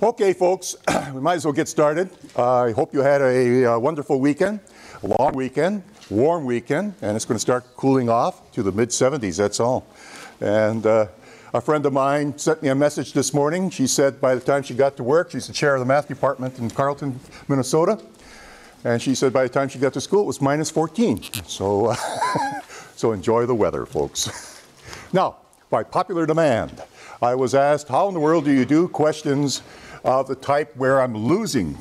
Okay, folks, we might as well get started. I hope you had a wonderful weekend, a long weekend, warm weekend, and it's going to start cooling off to the mid-70s, that's all. And a friend of mine sent me a message this morning. She said by the time she got to work, she's the chair of the math department in Carleton, Minnesota, and she said by the time she got to school it was minus 14. So, so enjoy the weather, folks. Now, by popular demand, I was asked, how in the world do you do questions of the type where I'm losing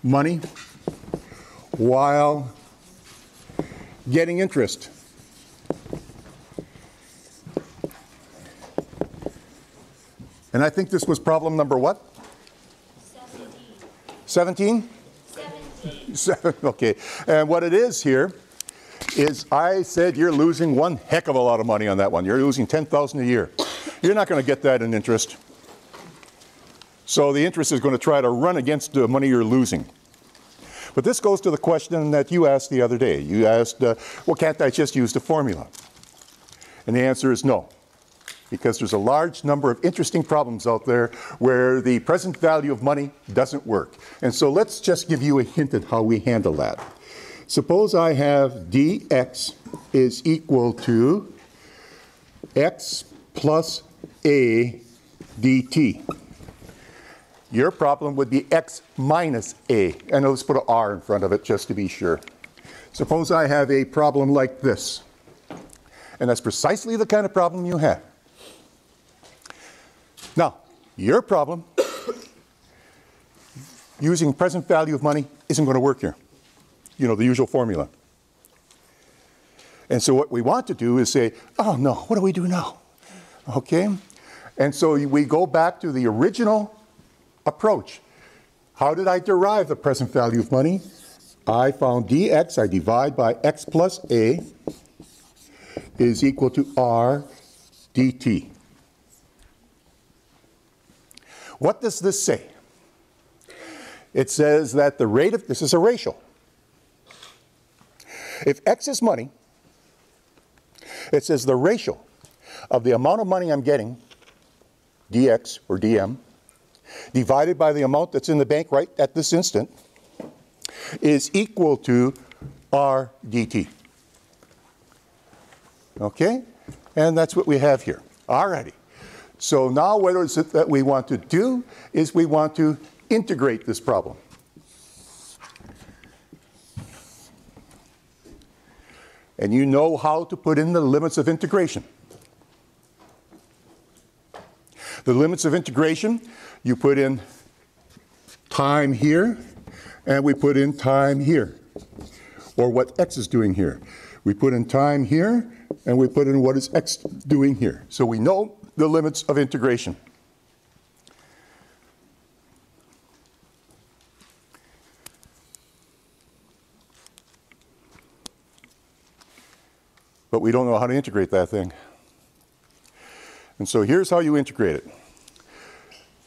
money while getting interest? And I think this was problem number what? 17. 17? 7, okay. And what it is here is I said you're losing one heck of a lot of money on that one. You're losing $10,000 a year. You're not going to get that in interest. So the interest is going to try to run against the money you're losing. But this goes to the question that you asked the other day. You asked, well, can't I just use the formula? And the answer is no. Because there's a large number of interesting problems out there where the present value of money doesn't work. And so let's just give you a hint at how we handle that. Suppose I have dx is equal to x plus a dt. Your problem would be x minus a. And let's put an r in front of it just to be sure. Suppose I have a problem like this. And that's precisely the kind of problem you have. Now, your problem using present value of money isn't going to work here. You know, the usual formula. And so what we want to do is say, oh no, what do we do now? Okay? And so we go back to the original approach. How did I derive the present value of money? I found dx, I divide by x plus a, is equal to r dt. What does this say? It says that the rate of, this is a ratio. If x is money, it says the ratio of the amount of money I'm getting, dx or dm, divided by the amount that's in the bank right at this instant, is equal to r dt. Okay? And that's what we have here. Alrighty. So now what is it that we want to do is we want to integrate this problem. And you know how to put in the limits of integration. The limits of integration, you put in time here, and we put in time here. Or what x is doing here. We put in time here, and we put in what is x doing here. So we know the limits of integration. But we don't know how to integrate that thing. And so here's how you integrate it.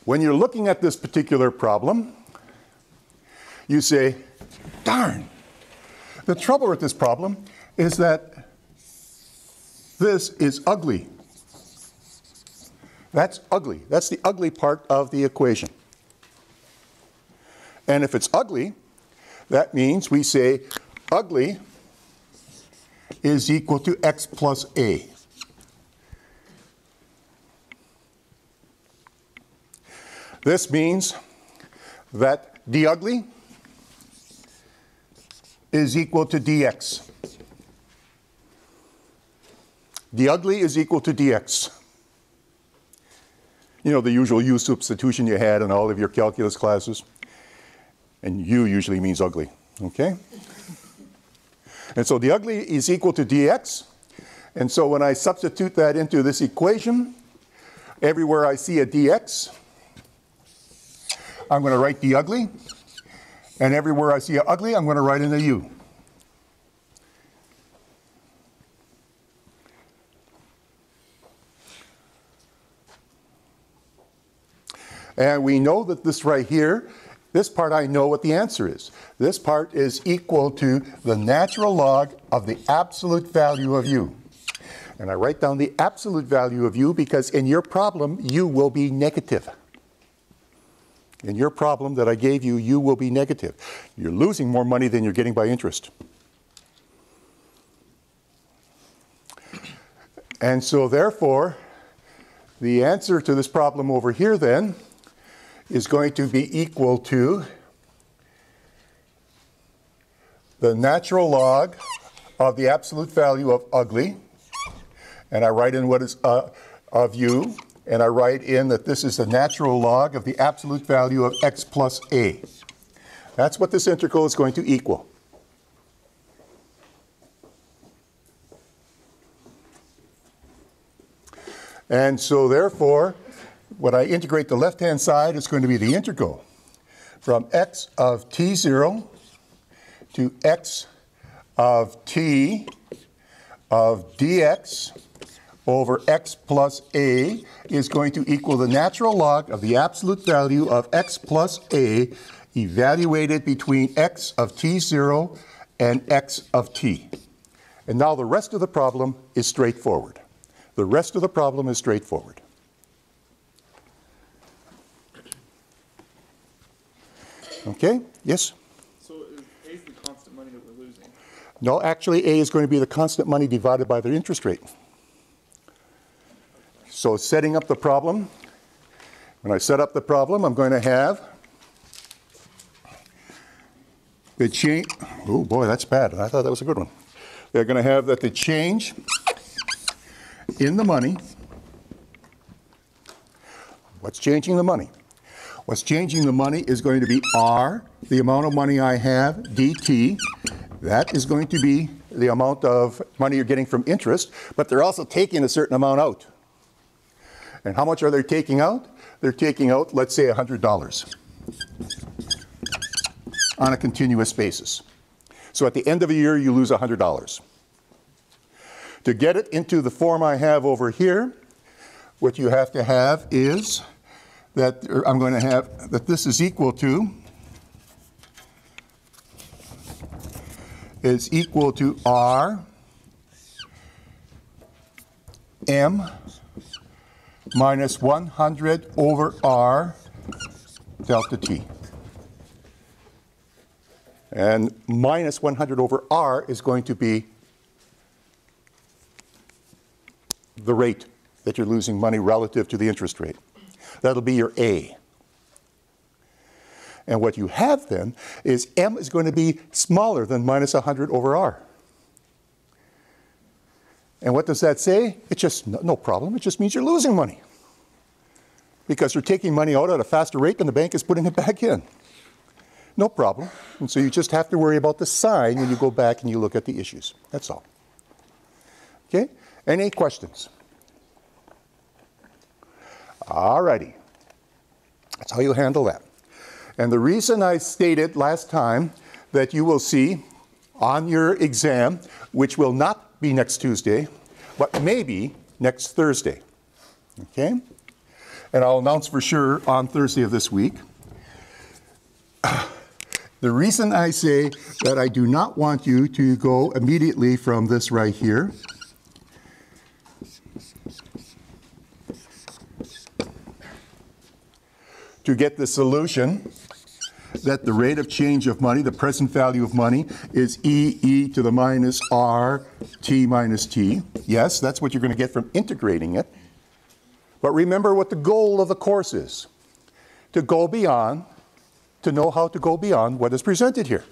When you're looking at this particular problem, you say, darn, the trouble with this problem is that this is ugly. That's ugly. That's the ugly part of the equation. And if it's ugly, that means we say ugly is equal to x plus a. This means that d ugly is equal to dx. d ugly is equal to dx. You know, the usual u substitution you had in all of your calculus classes. And u usually means ugly, okay? And so the ugly is equal to dx. And so when I substitute that into this equation, everywhere I see a dx, I'm going to write the ugly. And everywhere I see a ugly, I'm going to write in a u. And we know that this right here, this part I know what the answer is. This part is equal to the natural log of the absolute value of u. And I write down the absolute value of u because in your problem, u will be negative. In your problem that I gave you, u will be negative. You're losing more money than you're getting by interest. And so therefore, the answer to this problem over here then is going to be equal to the natural log of the absolute value of ugly, and I write in what is of u, and I write in that this is the natural log of the absolute value of x plus a. That's what this integral is going to equal. And so therefore, when I integrate the left-hand side, it's going to be the integral from x of t0 to x of t of dx over x plus a is going to equal the natural log of the absolute value of x plus a evaluated between x of t0 and x of t. And now the rest of the problem is straightforward. The rest of the problem is straightforward. Okay? Yes? So A is the constant money that we're losing? No, actually A is going to be the constant money divided by the interest rate. So setting up the problem, when I set up the problem, I'm going to have the change. Oh boy, that's bad. I thought that was a good one. They're going to have that the change in the money. What's changing the money? What's changing the money is going to be R, the amount of money I have, dt. That is going to be the amount of money you're getting from interest, but they're also taking a certain amount out. And how much are they taking out? They're taking out, let's say, $100 on a continuous basis. So at the end of a year, you lose $100. To get it into the form I have over here, what you have to have is that I'm going to have that this is equal to R M minus 100 over R delta T. And minus 100 over R is going to be the rate that you're losing money relative to the interest rate. That'll be your A. And what you have then is M is going to be smaller than minus 100 over R. And what does that say? It's just no problem. It just means you're losing money. Because you're taking money out at a faster rate than the bank is putting it back in. No problem. And so you just have to worry about the sign when you go back and you look at the issues. That's all. Okay? Any questions? All righty. That's how you handle that. And the reason I stated last time that you will see on your exam, which will not be next Tuesday, but maybe next Thursday. Okay? And I'll announce for sure on Thursday of this week. The reason I say that I do not want you to go immediately from this right here to get the solution that the rate of change of money, the present value of money, is e to the minus r t minus t. Yes, that's what you're going to get from integrating it. But remember what the goal of the course is. To go beyond, to know how to go beyond what is presented here.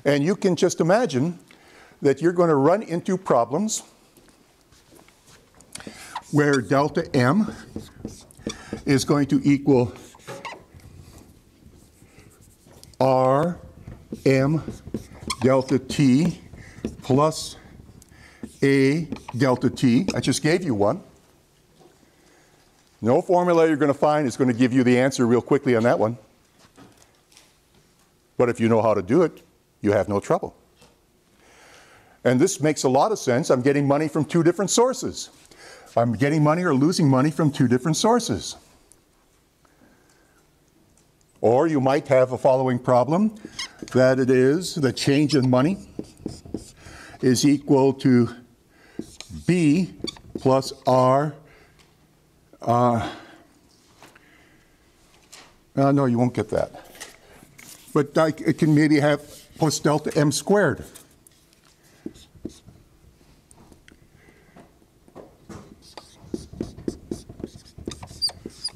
And you can just imagine that you're going to run into problems where delta M is going to equal R M delta T plus A delta T. I just gave you one. No formula you're going to find is going to give you the answer real quickly on that one. But if you know how to do it, you have no trouble. And this makes a lot of sense. I'm getting money from two different sources. I'm getting money or losing money from two different sources. Or you might have a following problem, that it is the change in money is equal to B plus R. No, you won't get that. But it can maybe have plus delta M squared.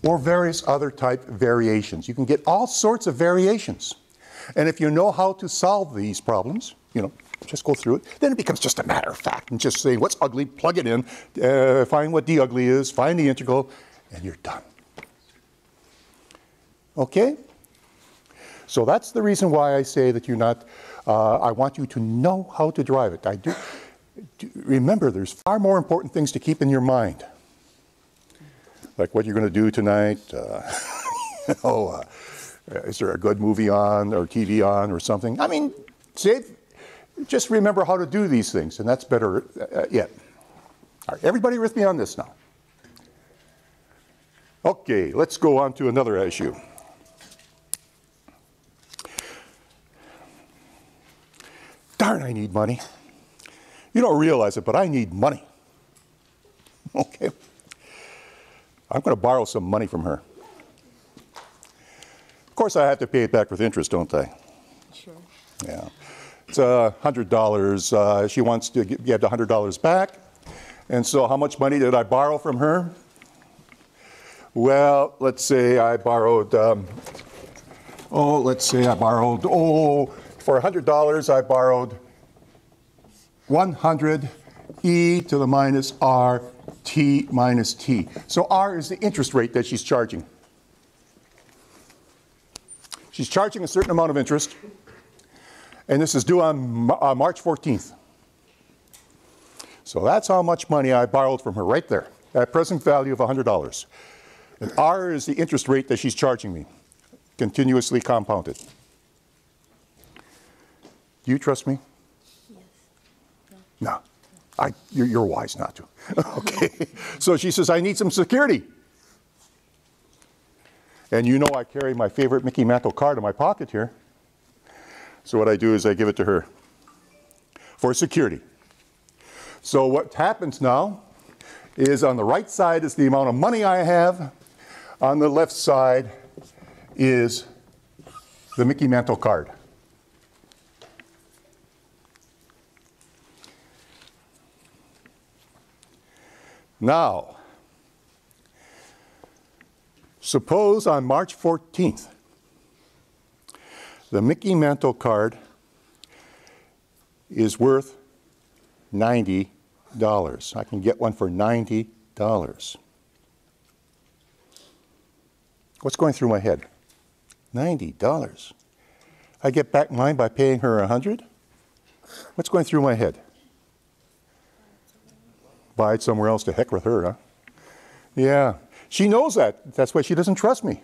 Or various other type variations. You can get all sorts of variations. And if you know how to solve these problems, you know, just go through it, then it becomes just a matter of fact. And just say, what's ugly, plug it in, find what d ugly is, find the integral, and you're done. Okay? So that's the reason why I say that you're not, I want you to know how to derive it. I do. Remember, there's far more important things to keep in your mind. Like what you're going to do tonight. Is there a good movie on or TV on or something? I mean, just remember how to do these things, and that's better yet. All right, everybody with me on this now? Okay, let's go on to another issue. Darn, I need money. You don't realize it, but I need money. Okay. I'm going to borrow some money from her. Of course, I have to pay it back with interest, don't I? Sure. Yeah. It's $100. She wants to get the $100 back. And so how much money did I borrow from her? Well, let's say I borrowed, for $100, I borrowed 100 e to the minus r t minus t. So r is the interest rate that she's charging. She's charging a certain amount of interest, and this is due on March 14th. So that's how much money I borrowed from her right there, at present value of $100. And r is the interest rate that she's charging me, continuously compounded. Do you trust me? Yes. No. You're wise not to. Okay. So she says, I need some security. And you know I carry my favorite Mickey Mantle card in my pocket here. So what I do is I give it to her for security. So what happens now is on the right side is the amount of money I have. On the left side is the Mickey Mantle card. Now, suppose on March 14th, the Mickey Mantle card is worth $90. I can get one for $90. What's going through my head? $90. I get back mine by paying her $100? What's going through my head? Buy it somewhere else, to heck with her, huh? Yeah. She knows that. That's why she doesn't trust me.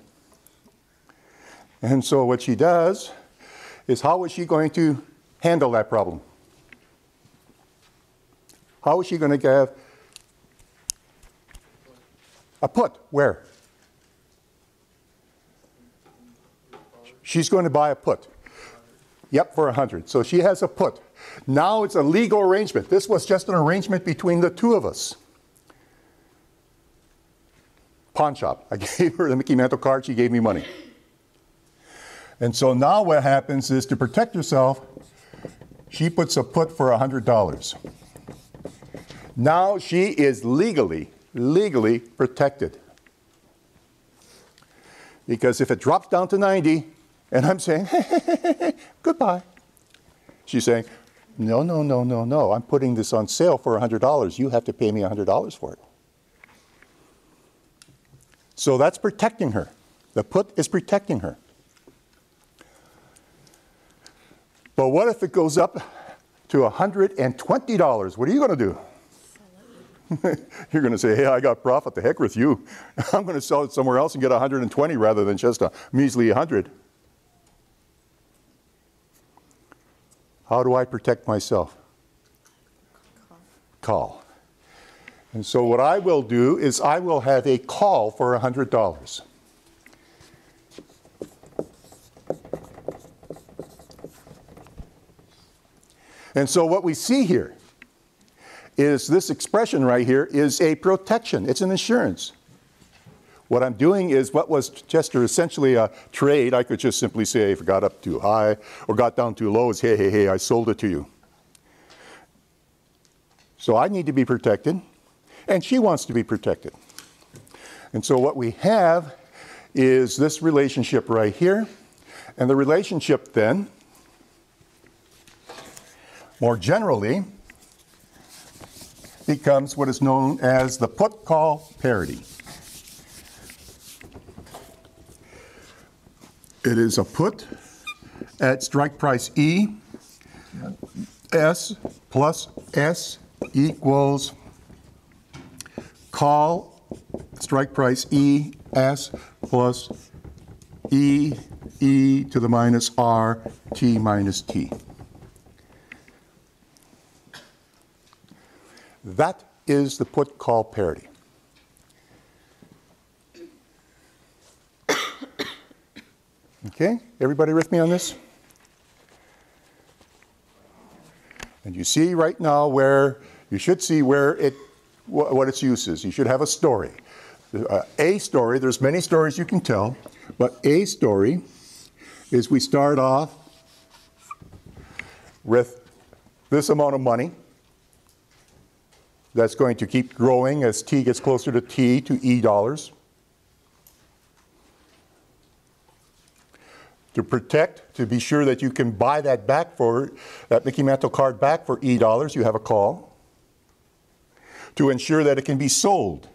And so what she does is, how is she going to handle that problem? How is she going to have a put? Where? She's going to buy a put. Yep, for 100. So she has a put. Now it's a legal arrangement. This was just an arrangement between the two of us. Pawn shop. I gave her the Mickey Mantle card. She gave me money. And so now what happens is, to protect herself, she puts a put for $100. Now she is legally protected. Because if it drops down to 90, and I'm saying, goodbye, she's saying, no, no, no, no, no. I'm putting this on sale for $100. You have to pay me $100 for it. So that's protecting her. The put is protecting her. But what if it goes up to $120? What are you going to do? You're going to say, hey, I got profit. The heck with you. I'm going to sell it somewhere else and get 120 rather than just a measly 100. How do I protect myself? Call. And so what I will do is I will have a call for $100. And so what we see here is this expression right here is a protection. It's an insurance. What I'm doing is what was just essentially a trade. I could just simply say if it got up too high or got down too low, it's hey, hey, hey, I sold it to you. So I need to be protected, and she wants to be protected. And so what we have is this relationship right here. And the relationship then, more generally, becomes what is known as the put-call parity. It is a put at strike price E, S plus S equals call strike price E, S plus E, E to the minus R, T minus T. That is the put-call parity. Okay, everybody with me on this? And you see right now where, you should see where it, what its use is. You should have a story. A story, there's many stories you can tell, but a story is we start off with this amount of money that's going to keep growing as T gets closer to T to E dollars. To protect, to be sure that you can buy that back for, that Mickey Mantle card back for E dollars, you have a call. To ensure that it can be sold,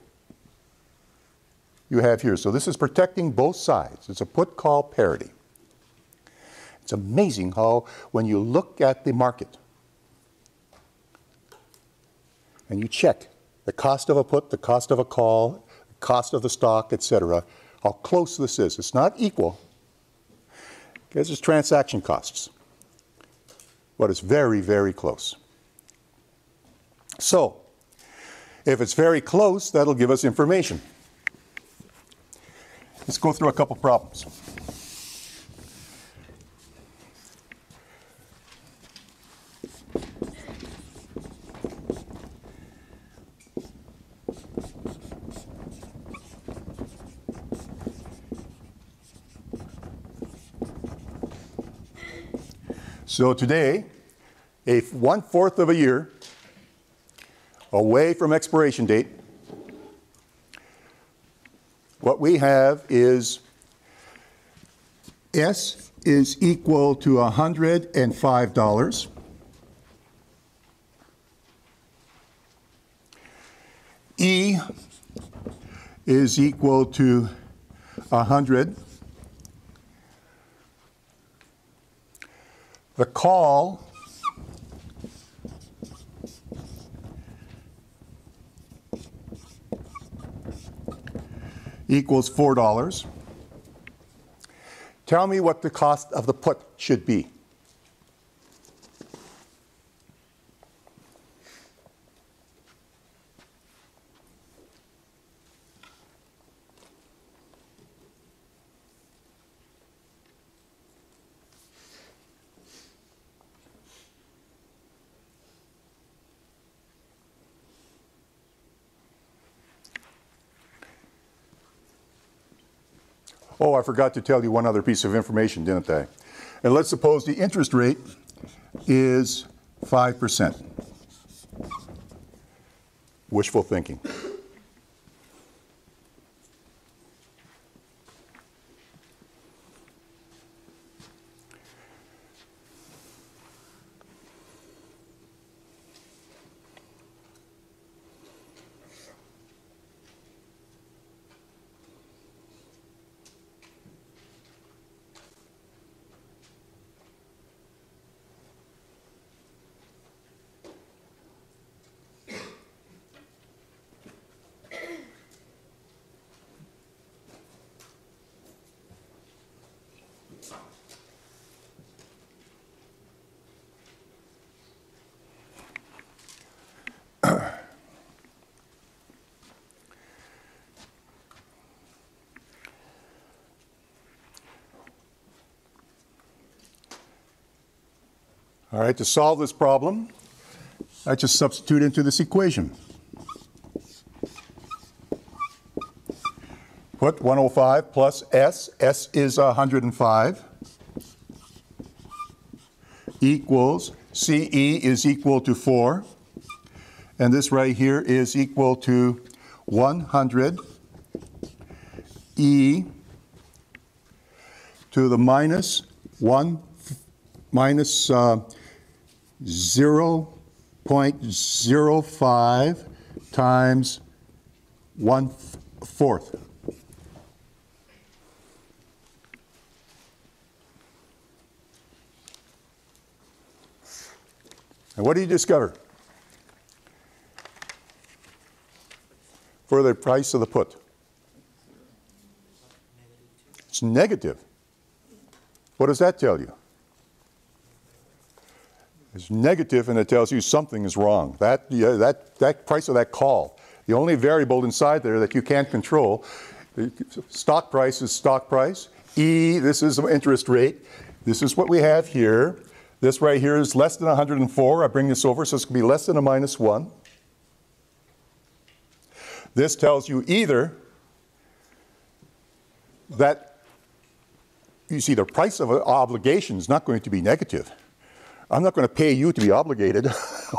you have here. So this is protecting both sides. It's a put-call parity. It's amazing how when you look at the market and you check the cost of a put, the cost of a call, the cost of the stock, etc., how close this is. It's not equal. This is transaction costs, but it's very, very close. So, if it's very close, that'll give us information. Let's go through a couple problems. So today, a 1/4 of a year away from expiration date, what we have is S is equal to $105. E is equal to 100. The call equals $4. Tell me what the cost of the put should be. Oh, I forgot to tell you one other piece of information, didn't I? And let's suppose the interest rate is 5%. Wishful thinking. All right, to solve this problem, I just substitute into this equation. Put 105 plus S, S is 105, equals CE is equal to 4, and this right here is equal to 100 E to the minus 0.05 times 1/4. And what do you discover for the price of the put? It's negative. What does that tell you? It's negative, and it tells you something is wrong. That price of that call, the only variable inside there that you can't control, stock price is stock price. E, this is the interest rate. This is what we have here. This right here is less than 104. I bring this over, so it's going to be less than a -1. This tells you either that, you see, the price of an obligation is not going to be negative. I'm not going to pay you to be obligated,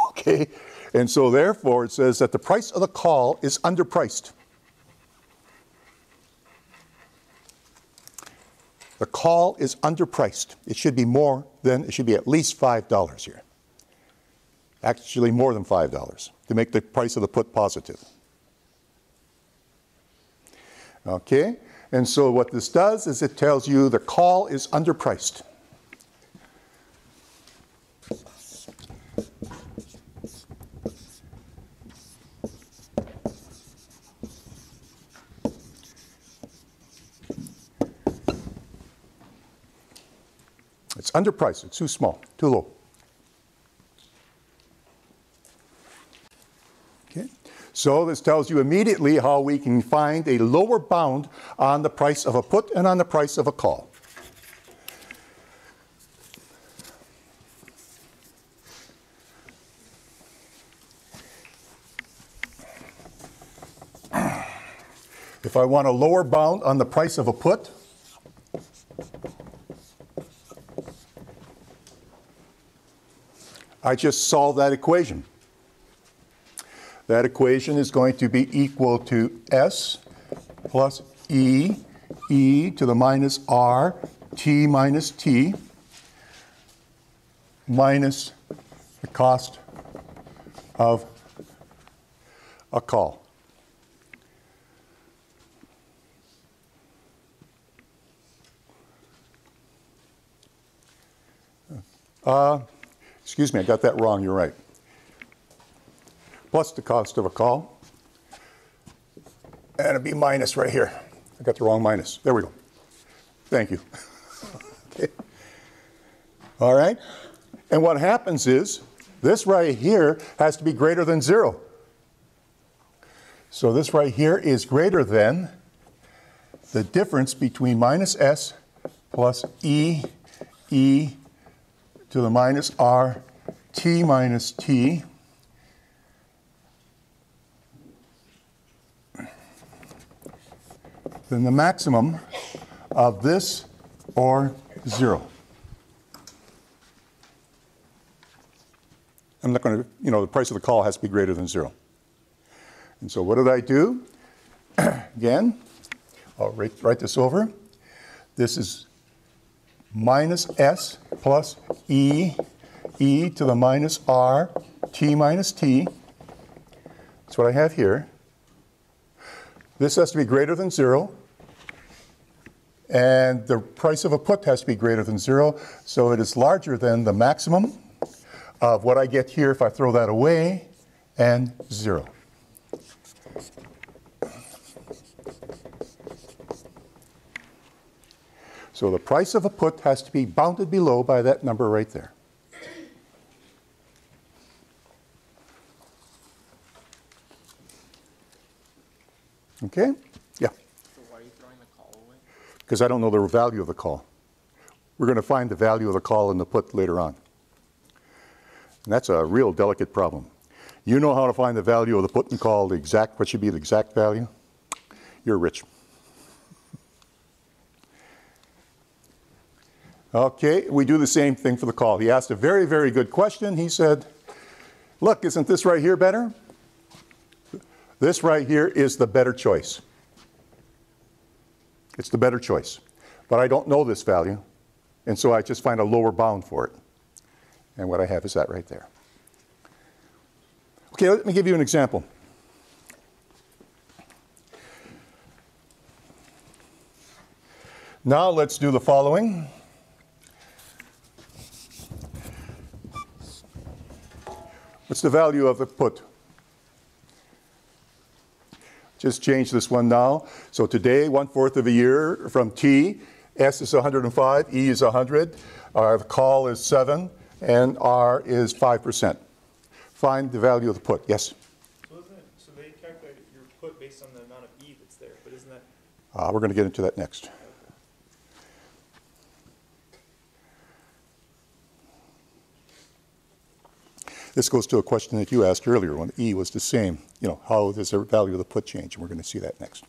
okay? And so therefore it says that the price of the call is underpriced. The call is underpriced. It should be more than, it should be at least $5 here. Actually more than $5 to make the price of the put positive. Okay, and so what this does is it tells you the call is underpriced. It's underpriced, it's too small, too low. Okay, so this tells you immediately how we can find a lower bound on the price of a put and on the price of a call. If I want a lower bound on the price of a put, I just solve that equation. That equation is going to be equal to S plus E, E to the minus R, T minus T, minus the cost of a call. Excuse me, I got that wrong, you're right. Plus the cost of a call. And it'd be minus right here. I got the wrong minus. There we go. Thank you. Okay. All right. And what happens is, this right here has to be greater than 0. So this right here is greater than the difference between minus S plus E, E to the minus R, T minus T, then the maximum of this or 0. I'm not going to, the price of the call has to be greater than 0. And so what did I do? Again, I'll write this over. This is minus S plus E, E to the minus R, T minus T. That's what I have here. This has to be greater than 0. And the price of a put has to be greater than 0. So it is larger than the maximum of what I get here if I throw that away, and 0. So the price of a put has to be bounded below by that number right there. Okay? Yeah. So why are you throwing the call away? Because I don't know the value of the call. We're going to find the value of the call in the put later on. And that's a real delicate problem. You know how to find the value of the put and call the exact, what should be the exact value? You're rich. Okay, we do the same thing for the call. He asked a very, very good question. He said, look, isn't this right here better? This right here is the better choice. It's the better choice. But I don't know this value, and so I just find a lower bound for it. And what I have is that right there. Okay, let me give you an example. Now let's do the following. What's the value of the put? Just change this one now. So today, 1/4 of a year from T, S is 105, E is 100, the call is 7, and R is 5%. Find the value of the put. Yes? So they calculate your put based on the amount of E that's there, but isn't that? We're going to get into that next. This goes to a question that you asked earlier when E was the same. You know, how does the value of the put change? And we're going to see that next.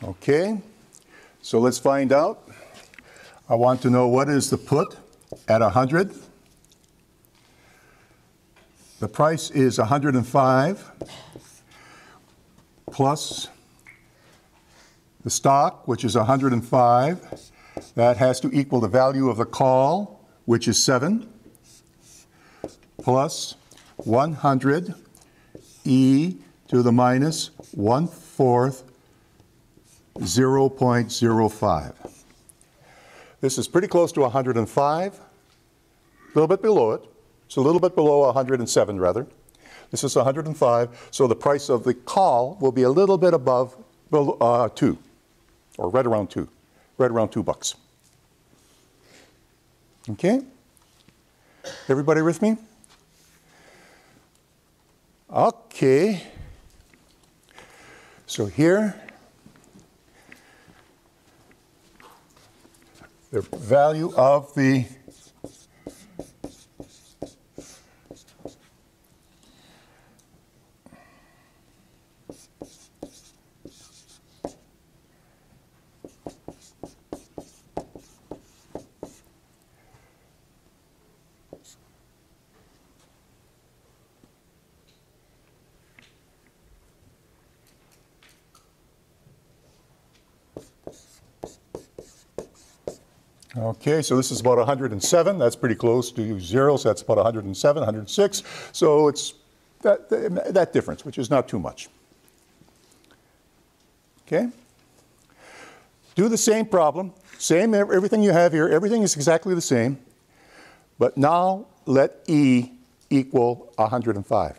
Okay, so let's find out. I want to know what is the put at 100. The price is 105 plus the stock, which is 105. That has to equal the value of the call, which is 7, plus 100 e to the minus 1/4 0.05. This is pretty close to 105, a little bit below it. It's a little bit below 107 rather. This is 105, so the price of the call will be a little bit above 2, or right around 2, right around $2. Okay? Everybody with me? Okay. So here, the value of the okay, so this is about 107. That's pretty close to 0, so that's about 107, 106. So it's that difference, which is not too much. Okay? Do the same problem. Same, everything you have here, everything is exactly the same. But now let E equal 105.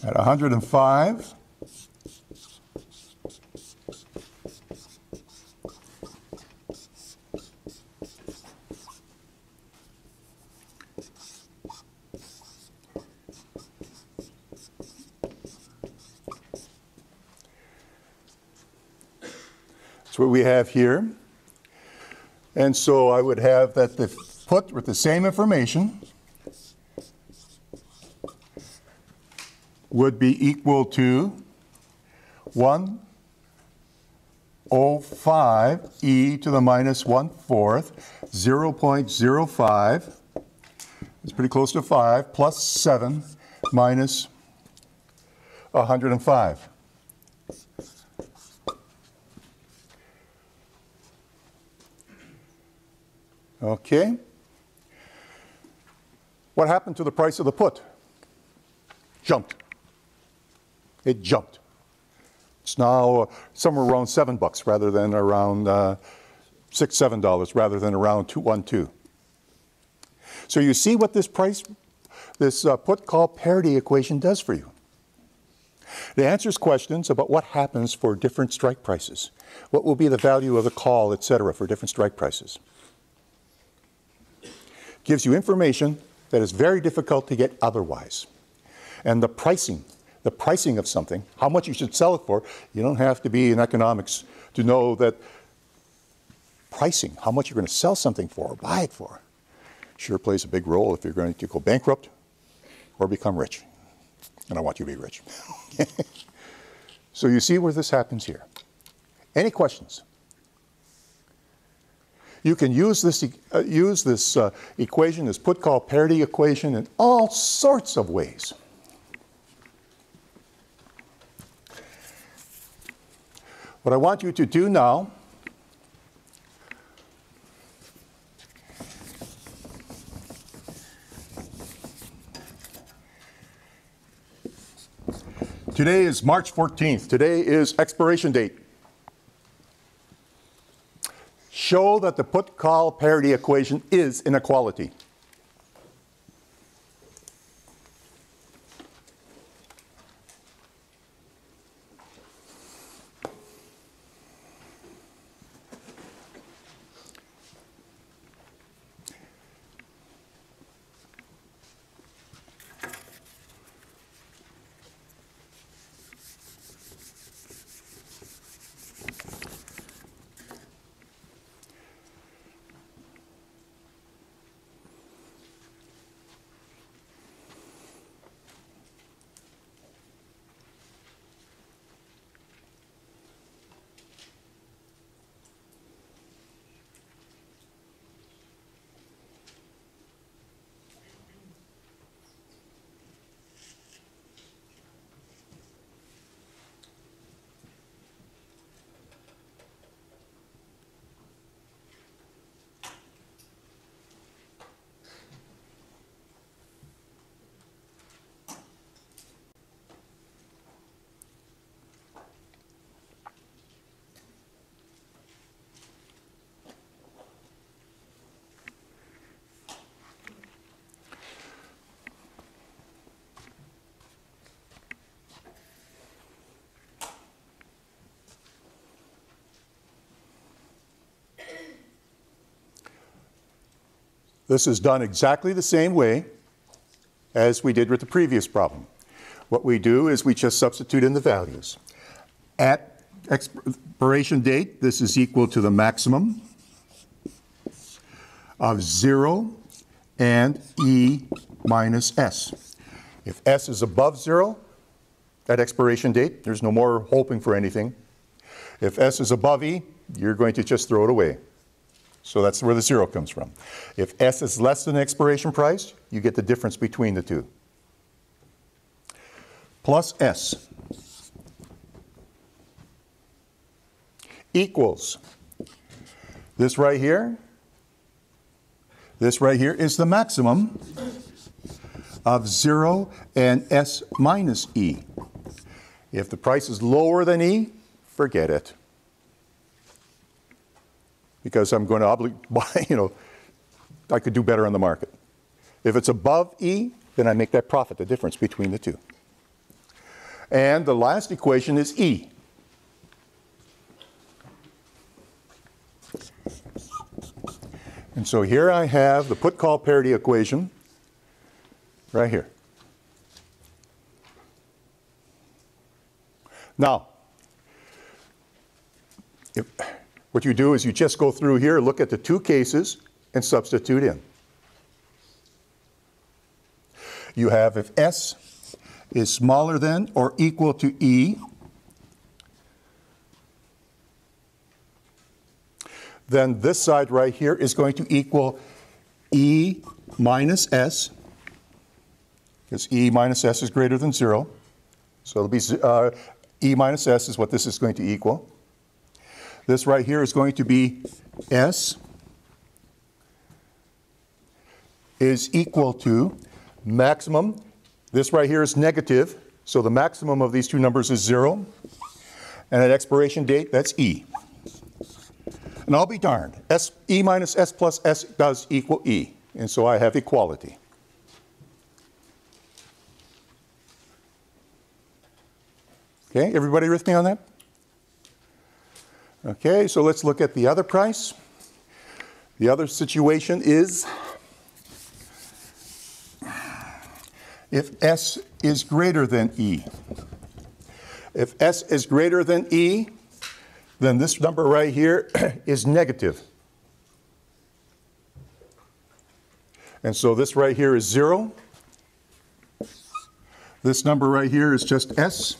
at 105. That's what we have here. And so I would have that the put with the same information would be equal to 105 e to the minus 1/4, 0.05. It's pretty close to 5, plus 7 minus 105. Okay. What happened to the price of the put? Jumped. It jumped. It's now somewhere around $7 rather than around $6, $7 rather than around $2.12. So you see what this put-call parity equation does for you. It answers questions about what happens for different strike prices. What will be the value of the call, etc., for different strike prices. Gives you information that is very difficult to get otherwise. And the pricing of something, how much you should sell it for, you don't have to be in economics to know that pricing, how much you're going to sell something for or buy it for, sure plays a big role if you're going to go bankrupt or become rich. And I want you to be rich. So you see where this happens here. Any questions? You can use this equation, this put-call parity equation, in all sorts of ways. What I want you to do now today is March 14th. Today is expiration date. Show that the put-call parity equation is inequality. This is done exactly the same way as we did with the previous problem. What we do is we just substitute in the values. At expiration date, this is equal to the maximum of 0 and E minus S. If S is above 0 at expiration date, there's no more hoping for anything. If S is above E, you're going to just throw it away. So that's where the 0 comes from. If S is less than the expiration price, you get the difference between the two. Plus S equals this right here. This right here is the maximum of 0 and S minus E. If the price is lower than E, forget it. Because I'm going to buy, I could do better on the market. If it's above E, then I make that profit, the difference between the two. And the last equation is E. And so here I have the put-call parity equation right here. Now, what you do is you just go through here, look at the two cases, and substitute in. You have if S is smaller than or equal to E, then this side right here is going to equal E minus S, because E minus S is greater than 0. So it'll be E minus S is what this is going to equal. This right here is going to be S is equal to maximum. This right here is negative, so the maximum of these two numbers is 0. And at expiration date, that's E. And I'll be darned, E minus S plus S does equal E. And so I have equality. Okay, everybody with me on that? Okay, so let's look at the other price. The other situation is if S is greater than E. If S is greater than E, then this number right here is negative. And so this right here is 0. This number right here is just S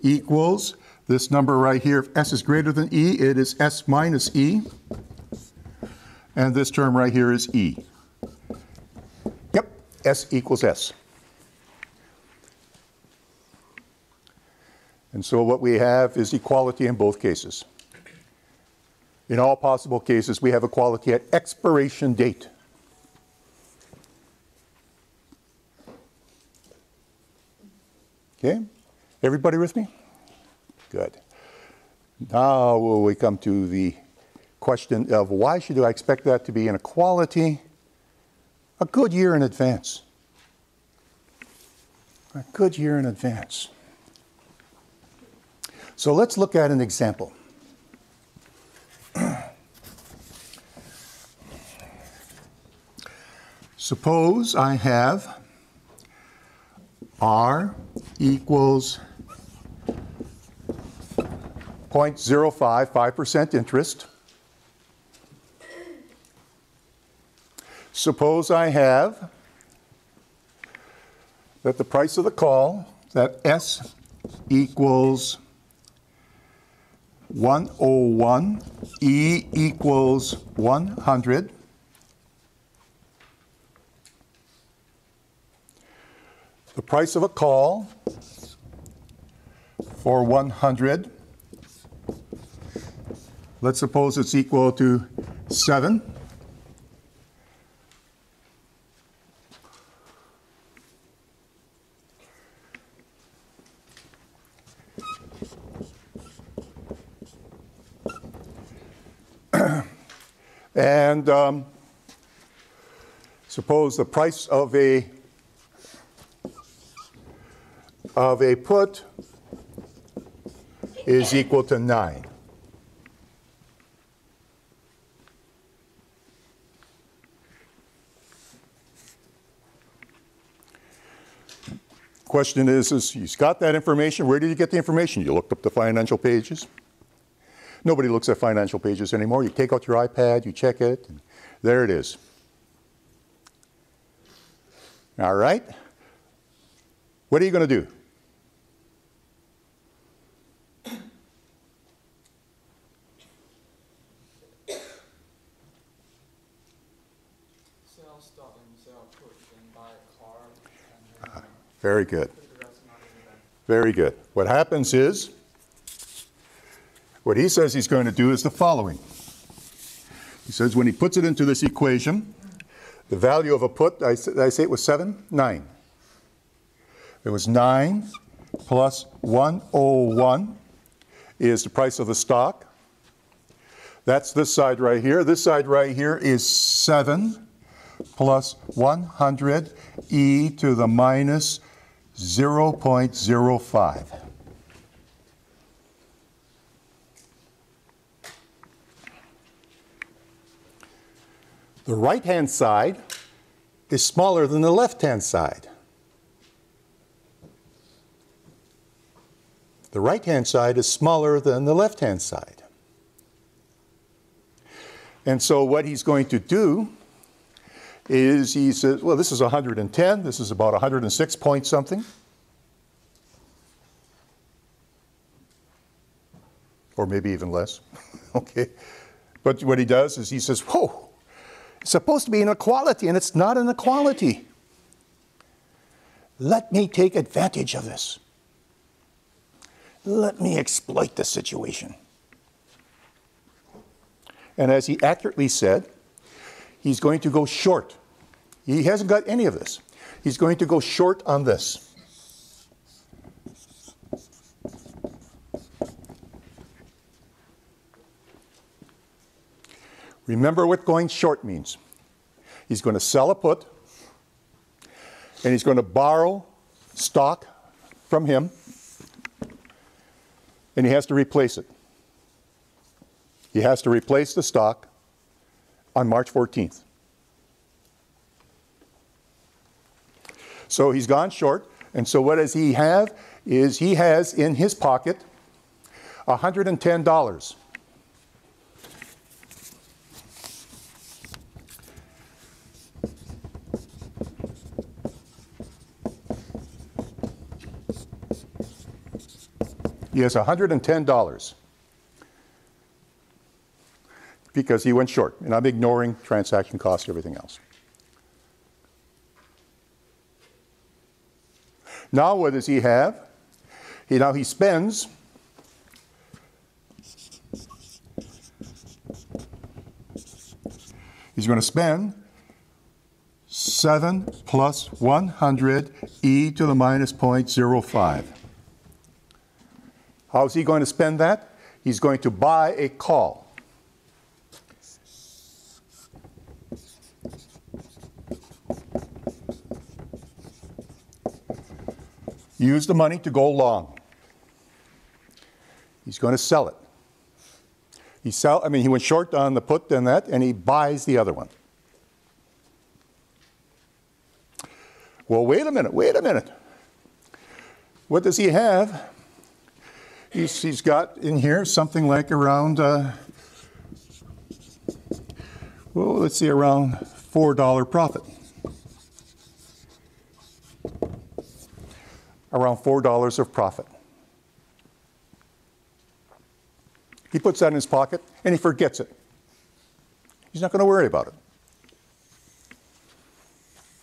equals this number right here. If S is greater than E, it is S minus E. And this term right here is E. Yep, S equals S. And so what we have is equality in both cases. In all possible cases, we have equality at expiration date. Okay, everybody with me? Good. Now we come to the question of why should I expect that to be an equality a good year in advance? A good year in advance. So let's look at an example. Suppose I have R equals 0.05, 5% interest. Suppose I have that the price of the call, that S equals 101, E equals 100. The price of a call for 100, let's suppose it's equal to 7. And suppose the price of a put is equal to 9. Question is you got that information. Where did you get the information? You looked up the financial pages. Nobody looks at financial pages anymore. You take out your iPad, you check it, and there it is. All right? What are you going to do? Sell stock and sell puts and buy a car. And then, Very good. put the rest of money in the bank. Very good. What happens is, what he says he's going to do is the following. He says when he puts it into this equation, the value of a put, I say it was 7? 9. It was 9 plus 101 is the price of the stock. That's this side right here. This side right here is 7 plus 100 e to the minus 0.05. The right-hand side is smaller than the left-hand side. The right-hand side is smaller than the left-hand side. And so what he's going to do is he says, well, this is 110. This is about 106 point something. Or maybe even less. Okay. But what he does is he says, whoa, it's supposed to be an equality, and it's not an equality. Let me take advantage of this. Let me exploit the situation. And as he accurately said, he's going to go short. He hasn't got any of this. He's going to go short on this. Remember what going short means. He's going to sell a put, and he's going to borrow stock from him, and he has to replace it. He has to replace the stock on March 14th. So he's gone short, and so what does he have? Is he has in his pocket $110. He has $110 because he went short, and I'm ignoring transaction costs and everything else. Now what does he have? Now he spends he's going to spend 7 plus 100 e to the minus 0.05. How is he going to spend that? He's going to buy a call. Use the money to go long. He's going to sell it. He went short on the put and that, and he buys the other one. Well, wait a minute. What does he have? He's got in here something like around, let's see, around $4 profit. Around $4 of profit. He puts that in his pocket and he forgets it. He's not going to worry about it.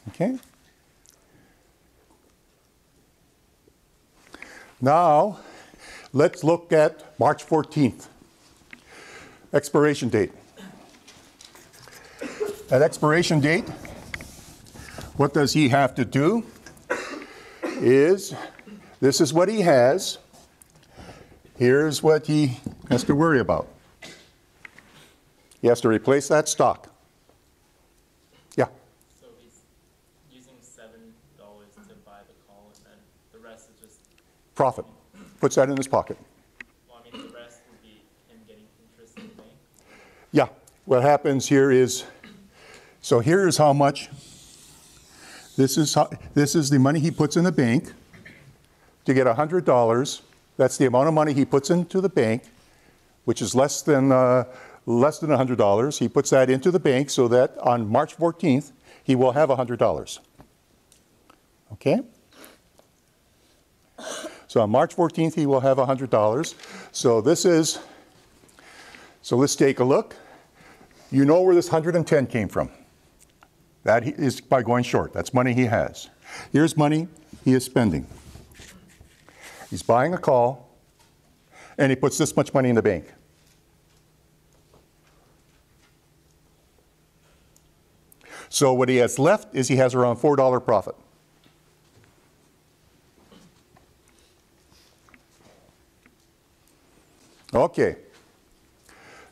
Okay? Now, let's look at March 14th, expiration date. At expiration date, what does he have to do? This is what he has. Here's what he has to worry about. He has to replace that stock. Yeah? So he's using $7 to buy the call, and then the rest is just Profit. Puts that in his pocket. Well, I mean, the rest would be him getting interest in the bank? Yeah. What happens here is, so here's how much. This is the money he puts in the bank to get $100. That's the amount of money he puts into the bank, which is less than $100. He puts that into the bank so that on March 14th, he will have $100. Okay? So on March 14th, he will have $100. So let's take a look. You know where this 110 came from. That is by going short. That's money he has. Here's money he is spending. He's buying a call, and he puts this much money in the bank. So what he has left is he has around $4 profit. Okay.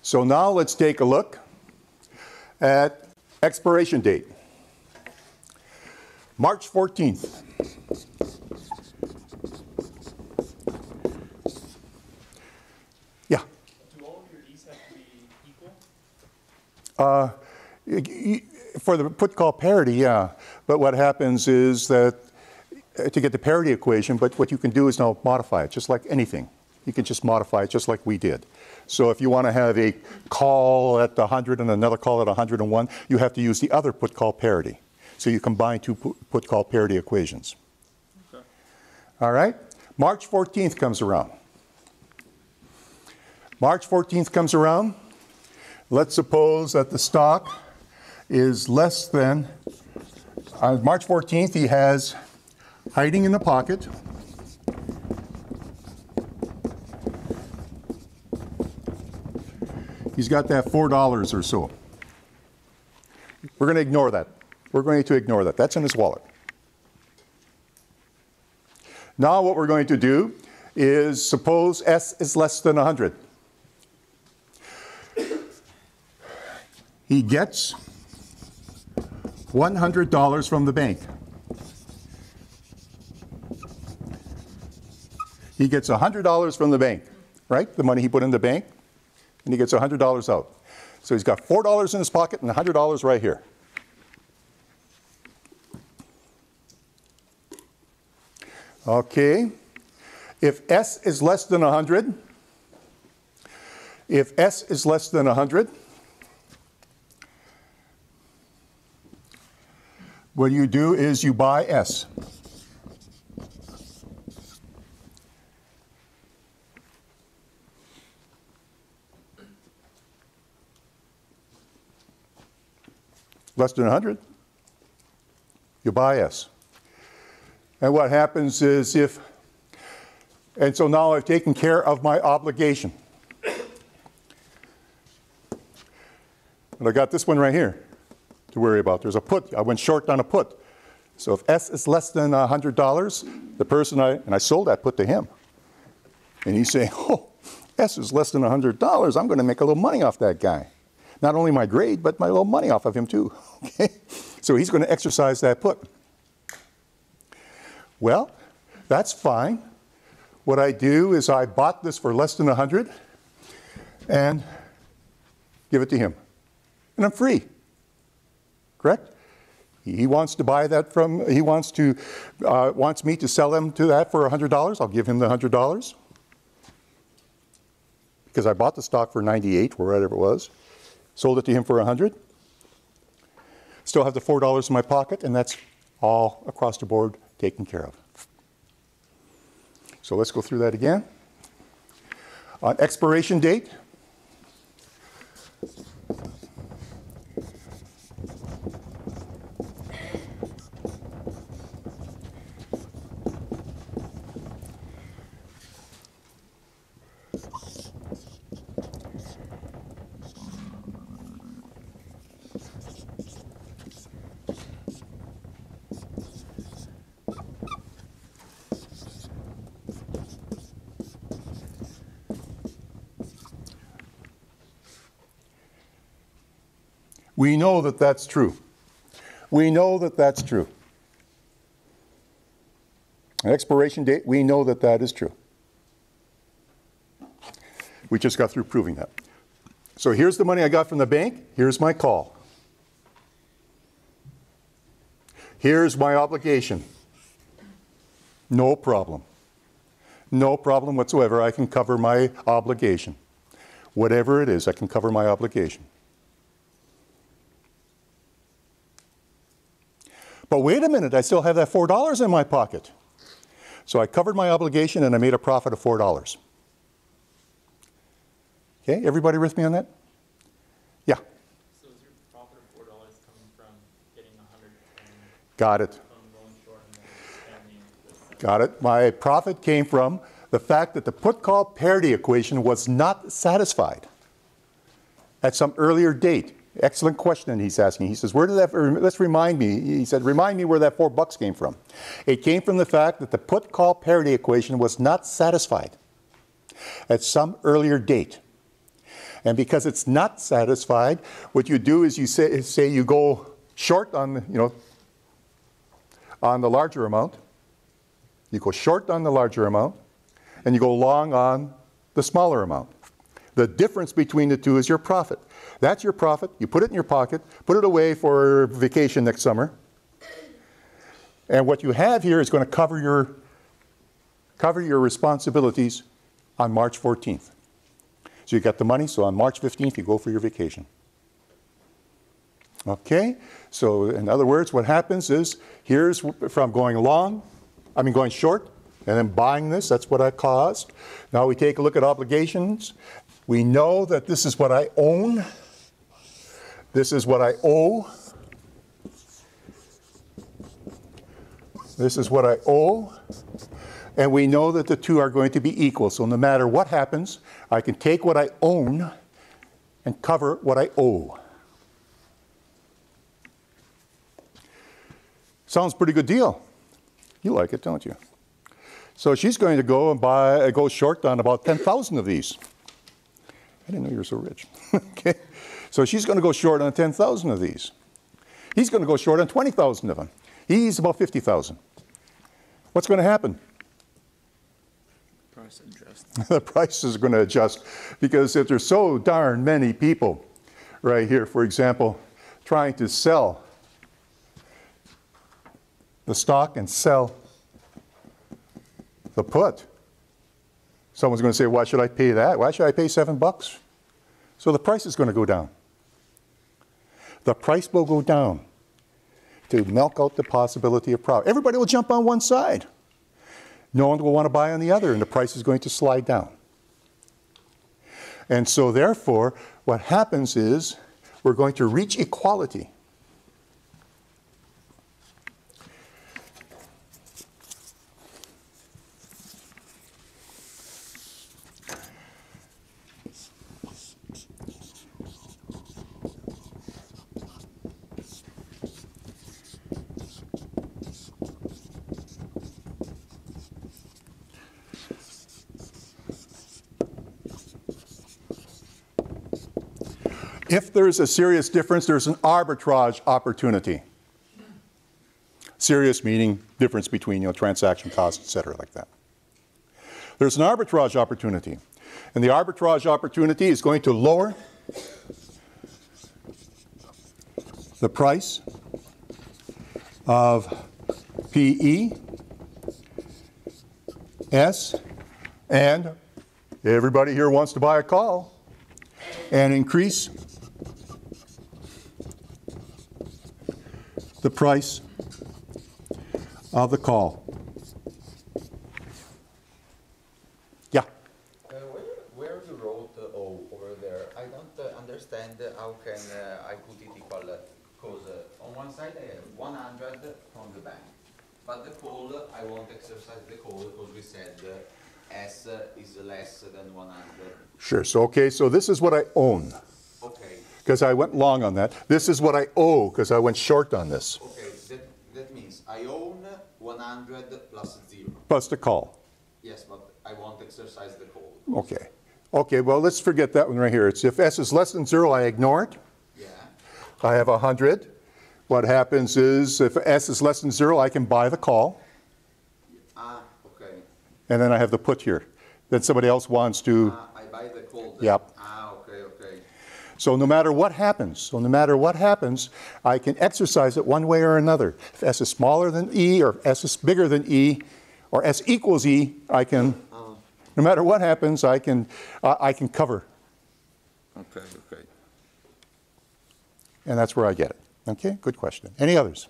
So now let's take a look at expiration date. March 14th. For the put call parity, yeah. But what happens is that to get the parity equation, but what you can do is now modify it, just like anything. You can just modify it just like we did. So if you want to have a call at 100 and another call at 101, you have to use the other put call parity. So you combine two put call parity equations. Okay. All right? March 14th comes around. March 14th comes around. Let's suppose that the stock is less than, on March 14th, he has hiding in the pocket he's got that $4 or so. We're going to ignore that. We're going to ignore that. That's in his wallet. Now what we're going to do is suppose S is less than 100. He gets $100 from the bank. He gets $100 from the bank, right? The money he put in the bank, and he gets $100 out. So he's got $4 in his pocket and $100 right here. Okay. If S is less than 100, if S is less than 100, what you do is you buy S. Less than 100, you buy S. And what happens is and so now I've taken care of my obligation. And I got this one right here to worry about. There's a put. I went short on a put. So if S is less than $100, the person and I sold that put to him. And he's saying, oh, S is less than $100. I'm going to make a little money off that guy. Not only my grade, but my little money off of him too. Okay? So he's going to exercise that put. Well, that's fine. What I do is I bought this for less than 100 and give it to him. And I'm free. Correct? He wants to buy that from, he wants me to sell him to that for $100. I'll give him the $100. Because I bought the stock for 98 or whatever it was. Sold it to him for 100. Still have the $4 in my pocket, and that's all across the board taken care of. So let's go through that again. On expiration date, we know that that's true. We know that that's true. An expiration date, we know that that is true. We just got through proving that. So here's the money I got from the bank. Here's my call. Here's my obligation. No problem. No problem whatsoever. I can cover my obligation. Whatever it is, I can cover my obligation. But wait a minute, I still have that $4 in my pocket. So I covered my obligation and I made a profit of $4. Okay, everybody with me on that? Yeah. So is your profit of $4 coming from getting 100 and Got it. from going short and then expanding this? Got it. My profit came from the fact that the put-call parity equation was not satisfied at some earlier date. Excellent question he's asking. He says, where did that, let's remind me, he said, remind me where that $4 came from. It came from the fact that the put-call parity equation was not satisfied at some earlier date. And because it's not satisfied, what you do is you say you go short on, on the larger amount. You go short on the larger amount, and you go long on the smaller amount. The difference between the two is your profit. That's your profit. You put it in your pocket, put it away for vacation next summer. And what you have here is going to cover your responsibilities on March 14th. So you got the money, so on March 15th you go for your vacation. Okay? So in other words, what happens is, here's from going short, and then buying this, that's what I caused. Now we take a look at obligations. We know that this is what I own. This is what I owe. This is what I owe. And we know that the two are going to be equal. So no matter what happens, I can take what I own and cover what I owe. Sounds pretty good deal. You like it, don't you? So she's going to go and go short on about 10,000 of these. I didn't know you were so rich. Okay. So she's going to go short on 10,000 of these. He's going to go short on 20,000 of them. He's about 50,000. What's going to happen? Price adjust. The price is going to adjust because if there's so darn many people right here, for example, trying to sell the stock and sell the put. Someone's going to say, why should I pay that? Why should I pay $7? So the price is going to go down. The price will go down to milk out the possibility of profit. Everybody will jump on one side. No one will want to buy on the other, and the price is going to slide down. And so therefore, what happens is we're going to reach equality. If there's a serious difference, there's an arbitrage opportunity. Serious meaning difference between, transaction costs, et cetera, like that. There's an arbitrage opportunity. And the arbitrage opportunity is going to lower the price of PE, S, and everybody here wants to buy a call, and increase the price of the call. Yeah? Where you wrote O over there, I don't understand how can I put it equal, because on one side I have 100 from the bank, but the call, I won't exercise the call because we said S is less than 100. Sure. So, okay, so this is what I own. Okay. Because I went long on that. This is what I owe because I went short on this. Okay, that means I own 100 plus 0. Plus the call. Yes, but I won't exercise the call. Okay. Okay, well, let's forget that one right here. It's if S is less than 0, I ignore it. Yeah. I have 100. What happens is if S is less than 0, I can buy the call. Ah, okay. And then I have the put here. Then somebody else wants to. I buy the call. Then. Yep. Ah, okay, okay. So no matter what happens, I can exercise it one way or another. If S is smaller than E, or S is bigger than E, or S equals E, I can, no matter what happens, I can cover. Okay, okay. And that's where I get it. Okay, good question. Any others?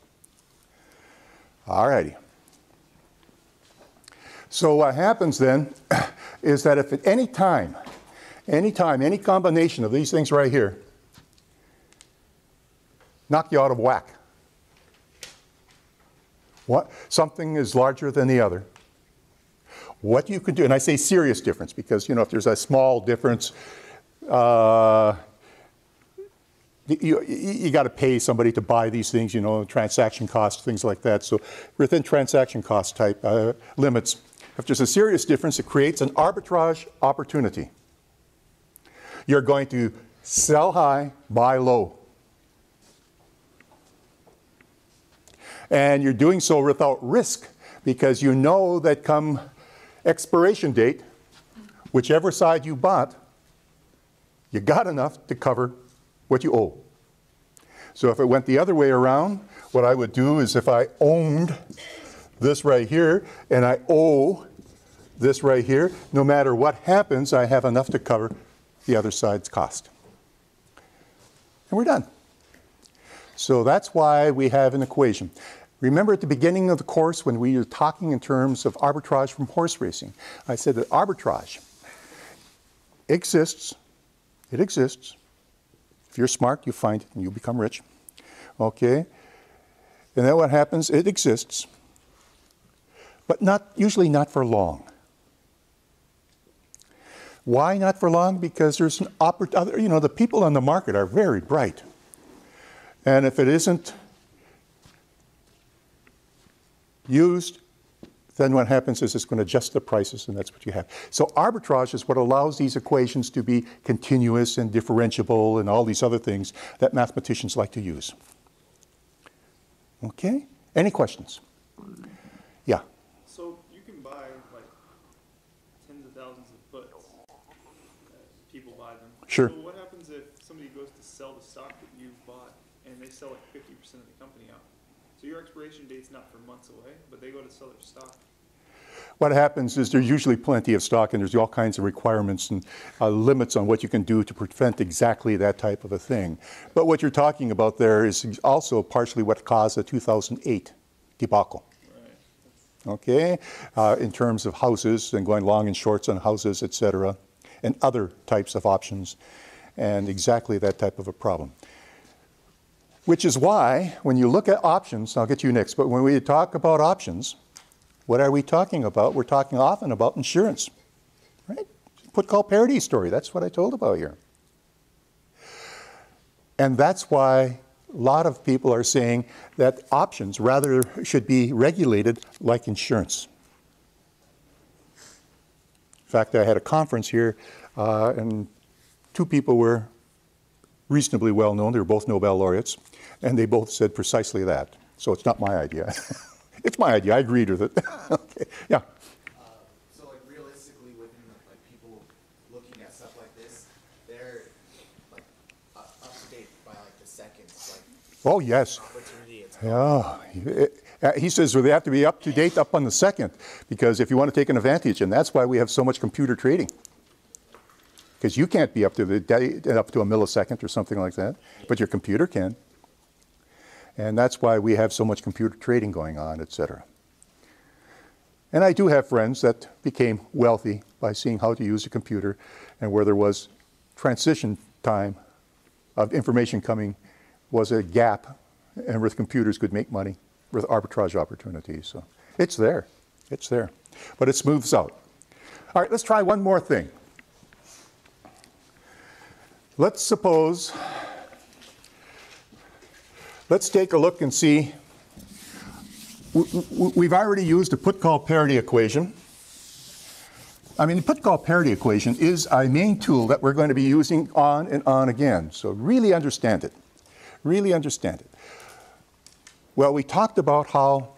All righty. So what happens then is that if at any time, any combination of these things right here knock you out of whack, something is larger than the other, what you can do, and I say serious difference because, if there's a small difference, you got to pay somebody to buy these things, transaction costs, things like that. So within transaction cost type limits, if there's a serious difference, it creates an arbitrage opportunity. You're going to sell high, buy low. And you're doing so without risk because you know that come expiration date, whichever side you bought You got enough to cover what you owe. So if it went the other way around, what I would do is if I owned this right here and I owe this right here, no matter what happens, I have enough to cover the other side's cost. And we're done. So that's why we have an equation. Remember at the beginning of the course when we were talking in terms of arbitrage from horse racing, I said that arbitrage exists. It exists. If you're smart, you find it and you become rich. Okay? And then what happens? It exists. But usually not for long. Why not for long? Because there's an opportunity. You know, the people on the market are very bright. And if it isn't used, then what happens is it's going to adjust the prices, and that's what you have. So arbitrage is what allows these equations to be continuous and differentiable and all these other things that mathematicians like to use. Okay? Any questions? Yeah. So you can buy like tens of thousands of puts. People buy them. Sure. So what happens if somebody goes to sell the stock that you bought and they sell like 50% of the company out? So your expiration date's not for months away, but they go to sell their stock. What happens is there's usually plenty of stock and there's all kinds of requirements and limits on what you can do to prevent exactly that type of a thing. But what you're talking about there is also partially what caused the 2008 debacle. Right. Okay? In terms of houses and going long and shorts on houses, et cetera, and other types of options, and exactly that type of a problem. Which is why, when you look at options, I'll get to you next, but when we talk about options, what are we talking about? We're talking often about insurance, right? Put-call parity story, that's what I told about here. And that's why a lot of people are saying that options rather should be regulated like insurance. In fact, I had a conference here, and two people were reasonably well known. They were both Nobel laureates, and they both said precisely that. So it's not my idea. It's my idea. I agreed with it. Okay. Yeah. So, like, realistically, within like people looking at stuff like this, they're like up to date by like the seconds. Like, Oh yes. opportunity. It's Yeah. He says well, they have to be up to date up on the second, because if you want to take an advantage, and that's why we have so much computer trading. Because you can't be up to a millisecond or something like that, but your computer can. And that's why we have so much computer trading going on, et cetera. And I do have friends that became wealthy by seeing how to use a computer, and where there was transition time of information coming was a gap, and with computers could make money with arbitrage opportunities. So it's there. It's there. But it smooths out. All right, let's try one more thing. Let's suppose, let's take a look and see, we've already used a put-call parity equation. I mean, the put-call parity equation is our main tool that we're going to be using on and on again. So really understand it. Really understand it. Well, we talked about how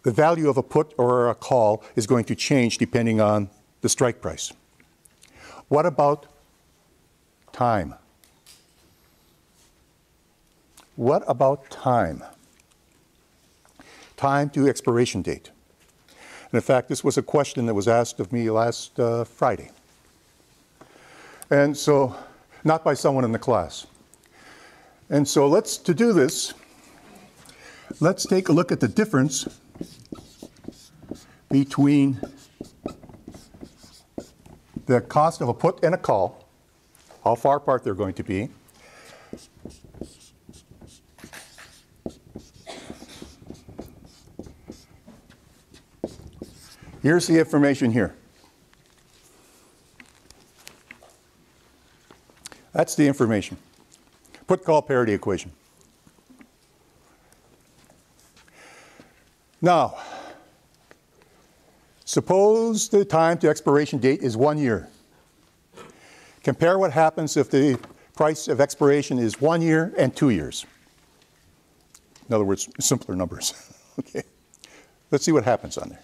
the value of a put or a call is going to change depending on the strike price. What about time? What about time? Time to expiration date. And in fact, this was a question that was asked of me last Friday. And so, not by someone in the class. And so to do this, let's take a look at the difference between the cost of a put and a call, how far apart they're going to be, here's the information here. That's the information. Put-call parity equation. Now, suppose the time to expiration date is 1 year. Compare what happens if the price of expiration is 1 year and 2 years. In other words, simpler numbers. Okay. Let's see what happens on there.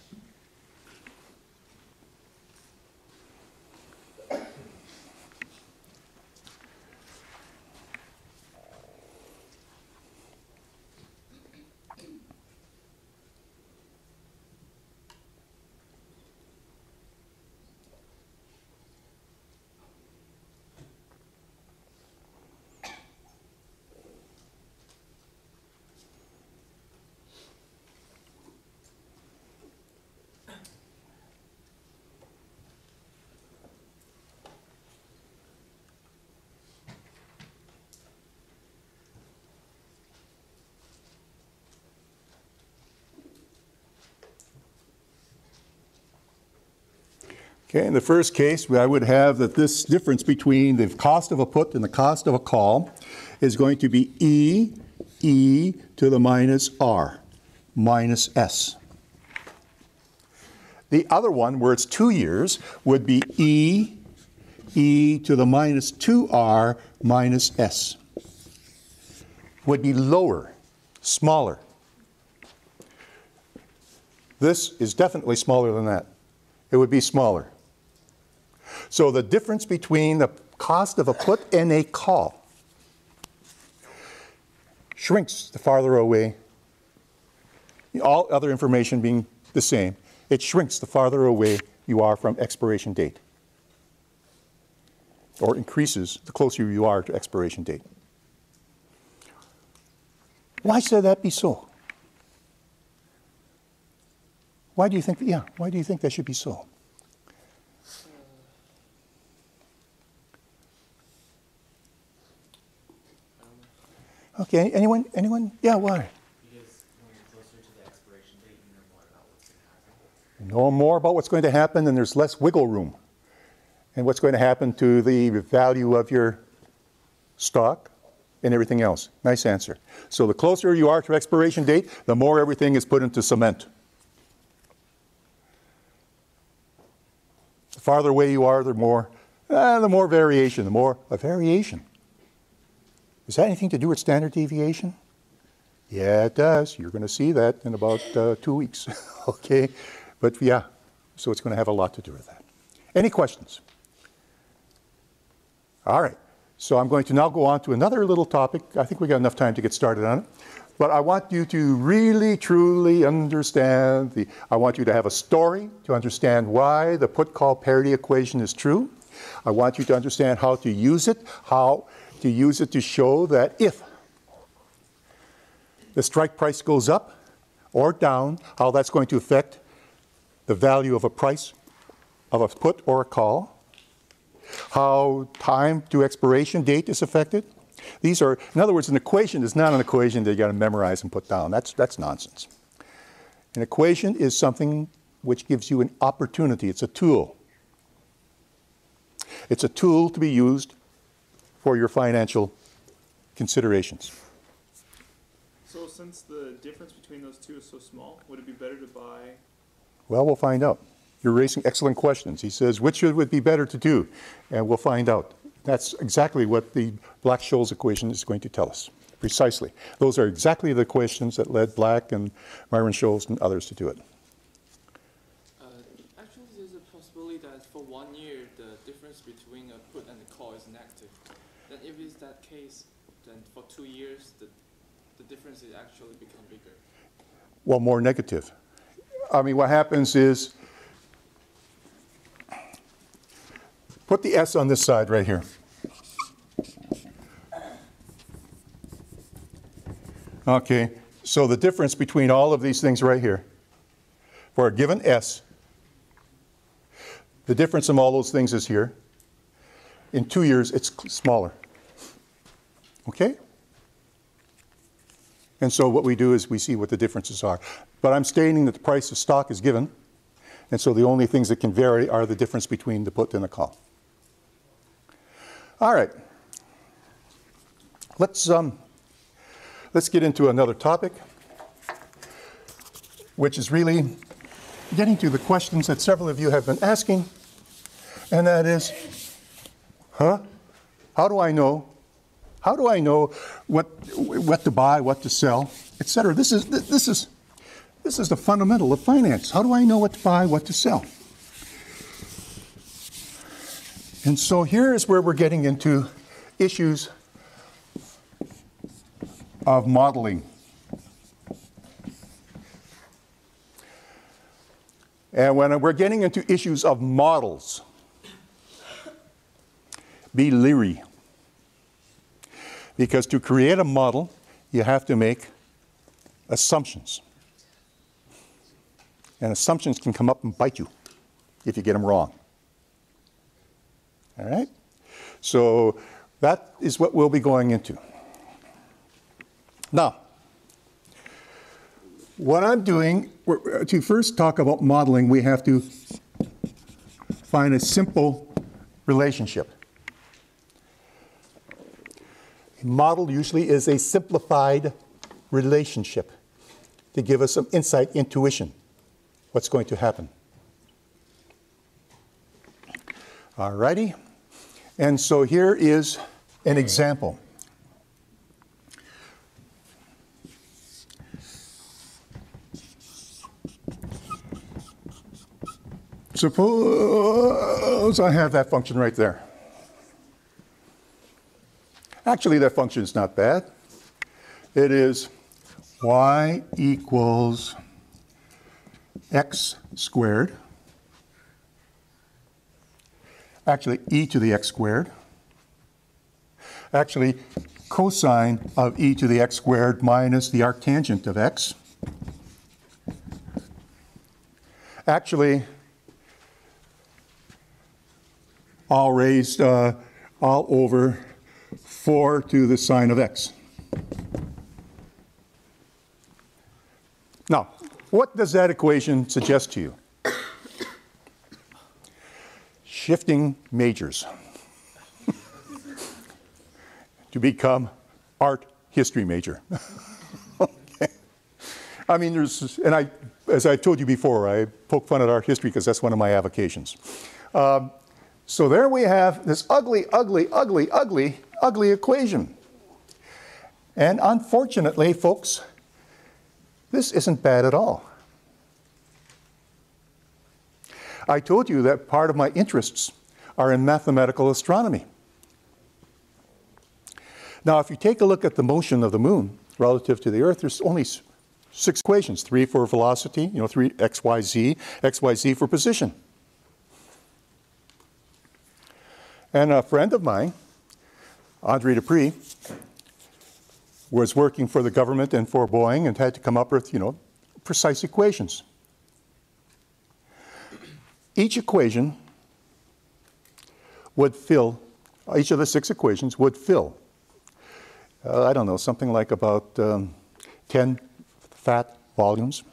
Okay, in the first case, I would have that this difference between the cost of a put and the cost of a call is going to be E to the minus R minus S. The other one, where it's 2 years, would be E to the minus 2R minus S. Would be lower, smaller. This is definitely smaller than that. It would be smaller. So the difference between the cost of a put and a call shrinks the farther away, all other information being the same, it shrinks the farther away you are from expiration date, or increases the closer you are to expiration date. Why should that be so? Why do you think, why do you think that should be so? Okay, anyone? Yeah, why? Because when you're closer to the expiration date, you know more about what's going to happen. You know more about what's going to happen, and there's less wiggle room. And what's going to happen to the value of your stock and everything else. Nice answer. So the closer you are to expiration date, the more everything is put into cement. The farther away you are, the more variation, the more a variation. Does that have anything to do with standard deviation? Yeah, it does. You're going to see that in about 2 weeks. Okay? But yeah, so it's going to have a lot to do with that. Any questions? All right. So I'm going to now go on to another little topic. I think we got enough time to get started on it. But I want you to really, truly understand I want you to have a story to understand why the put-call parity equation is true. I want you to understand how to use it, to show that if the strike price goes up or down, how that's going to affect the value of a price of a put or a call, how time to expiration date is affected. These are, in other words, an equation is not an equation that you got to memorize and put down. That's nonsense. An equation is something which gives you an opportunity. It's a tool. It's a tool to be used for your financial considerations. So since the difference between those two is so small, would it be better to buy? Well, we'll find out. You're raising excellent questions. He says, which would be better to do? And we'll find out. That's exactly what the Blac-Scholes equation is going to tell us. Precisely. Those are exactly the questions that led Black and Myron Scholes and others to do it. Actually, there's a possibility that for 1 year, the difference between a put and a call is negative. Then if it's that case, then for 2 years, the difference is actually become bigger. Well, more negative. I mean, what happens is, put the S on this side right here. Okay, so the difference between all of these things right here, for a given S, the difference in all those things is here. In 2 years, it's smaller. Okay? And so what we do is we see what the differences are. But I'm stating that the price of stock is given, and so the only things that can vary are the difference between the put and the call. All right. Let's get into another topic, which is really getting to the questions that several of you have been asking, and that is, how do I know? How do I know what to buy, what to sell, etc.? This is the fundamental of finance. How do I know what to buy, what to sell? And so here is where we're getting into issues of modeling. And when we're getting into issues of models, be leery. Because to create a model, you have to make assumptions. And assumptions can come up and bite you if you get them wrong. All right? So that is what we'll be going into. Now, what I'm doing, to first talk about modeling, we have to find a simple relationship. A model usually is a simplified relationship to give us some insight, intuition, what's going to happen. All righty. And so here is an example. Suppose I have that function right there. Actually, that function is not bad. It is y equals x squared. Actually, e to the x squared. Actually, cosine of e to the x squared minus the arctangent of x. Actually, all raised all over 4 to the sine of x. Now, what does that equation suggest to you? Shifting majors to become art history major. Okay. I mean, and as I told you before, I poke fun at art history because that's one of my avocations. So there we have this ugly, ugly, ugly, ugly, ugly equation. And unfortunately, folks, this isn't bad at all. I told you that part of my interests are in mathematical astronomy. Now, if you take a look at the motion of the moon relative to the Earth, there's only 6 equations, 3 for velocity, 3 x, y, z, for position. And a friend of mine, Andre Dupree, was working for the government and for Boeing and had to come up with, precise equations. Each equation would fill, each of the 6 equations would fill, I don't know, something like about 10 fat volumes.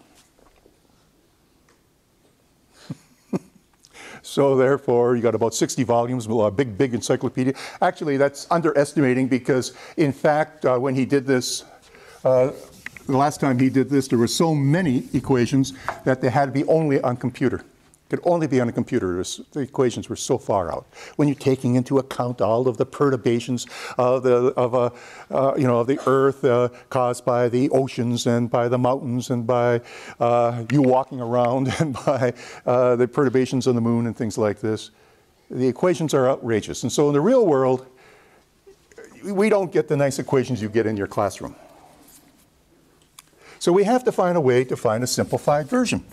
So therefore, you got about 60 volumes, a big encyclopedia. Actually, that's underestimating because, in fact, when he did this, the last time he did this, there were so many equations that they had to be only on computer. Could only be on a computer. The equations were so far out. When you're taking into account all of the perturbations of the Earth caused by the oceans and by the mountains and by you walking around and by the perturbations on the moon and things like this, the equations are outrageous. And so in the real world, we don't get the nice equations you get in your classroom. So we have to find a way to find a simplified version.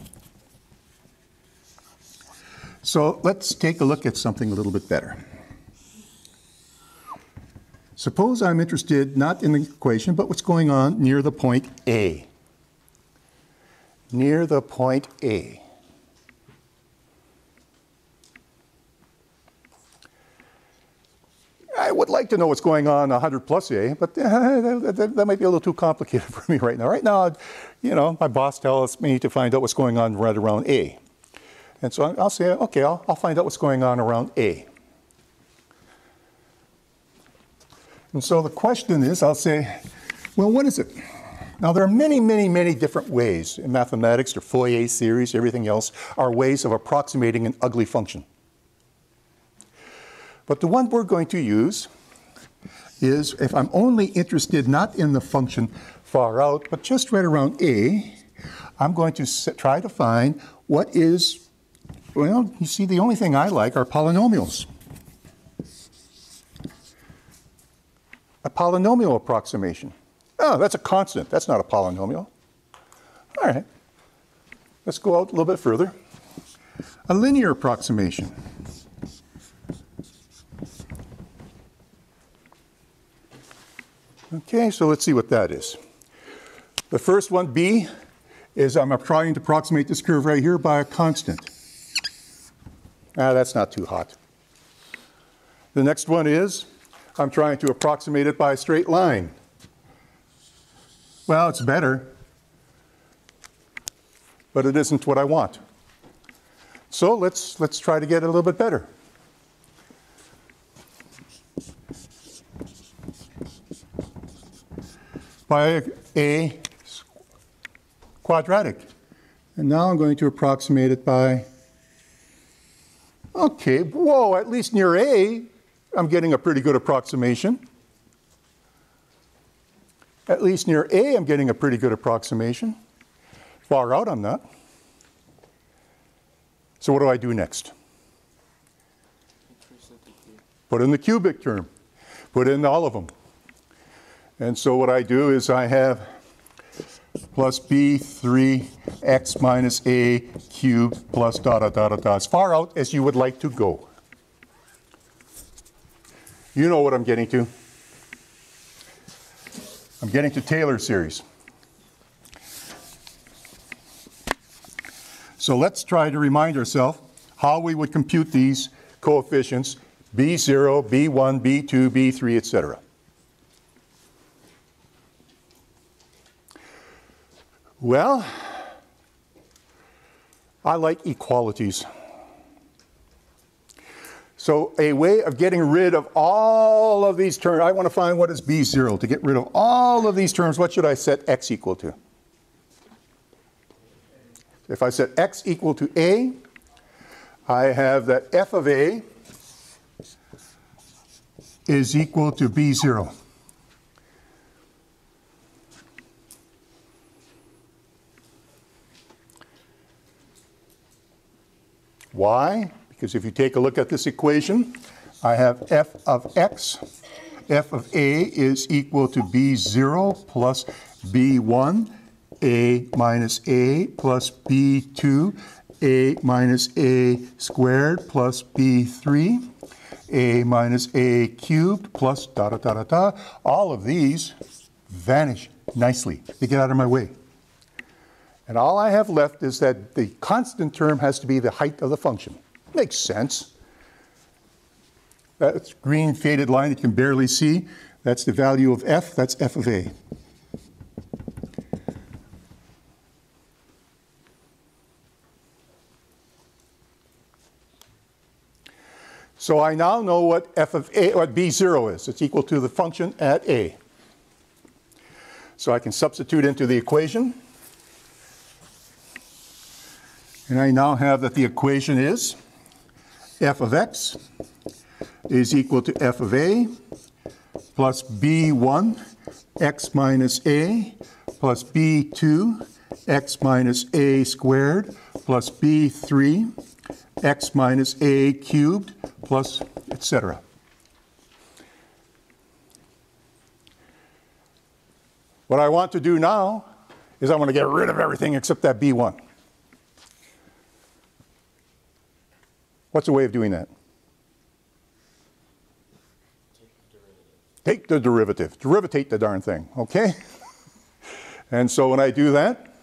So let's take a look at something a little bit better. Suppose I'm interested not in the equation, but what's going on near the point A. Near the point A. I would like to know what's going on 100 plus A, but that might be a little too complicated for me right now. Right now, my boss tells me to find out what's going on right around A. And so I'll say, okay, I'll find out what's going on around A. And so the question is, I'll say, well, what is it? Now, there are many, many, many different ways in mathematics, or Fourier series, everything else, are ways of approximating an ugly function. But the one we're going to use is, if I'm only interested not in the function far out, but just right around A, I'm going to try to find what is, well, you see, the only thing I like are polynomials. A polynomial approximation. Oh, that's a constant. That's not a polynomial. All right. Let's go out a little bit further. A linear approximation. Okay, so let's see what that is. The first one, B, is I'm trying to approximate this curve right here by a constant. That's not too hot. The next one is I'm trying to approximate it by a straight line. Well, it's better, but it isn't what I want. So let's try to get it a little bit better. By a quadratic. And now I'm going to approximate it by, okay, whoa, at least near A, I'm getting a pretty good approximation. At least near A, I'm getting a pretty good approximation. Far out, I'm not. So what do I do next? Put in the cubic term. Put in all of them. And so what I do is I have plus b3x minus a cubed plus dot, dot, dot, dot, as far out as you would like to go. You know what I'm getting to. I'm getting to Taylor series. So let's try to remind ourselves how we would compute these coefficients, b0, b1, b2, b3, etc. Well, I like equalities. So a way of getting rid of all of these terms, I want to find what is b0. To get rid of all of these terms, what should I set x equal to? If I set x equal to a, I have that f of a is equal to b0. Why? Because if you take a look at this equation, I have f of x, f of a is equal to b0 plus b1, a minus a plus b2, a minus a squared plus b3, a minus a cubed plus da da da da da. All of these vanish nicely. They get out of my way. And all I have left is that the constant term has to be the height of the function. Makes sense. That green faded line you can barely see, that's the value of f, that's f of a. So I now know what f of a, what b0 is. It's equal to the function at a. So I can substitute into the equation. And I now have that the equation is f of x is equal to f of a plus b1 x minus a plus b2 x minus a squared plus b3 x minus a cubed plus etc. What I want to do now is I want to get rid of everything except that b1. What's a way of doing that? Take the derivative. Derivatate the darn thing, okay? And so when I do that,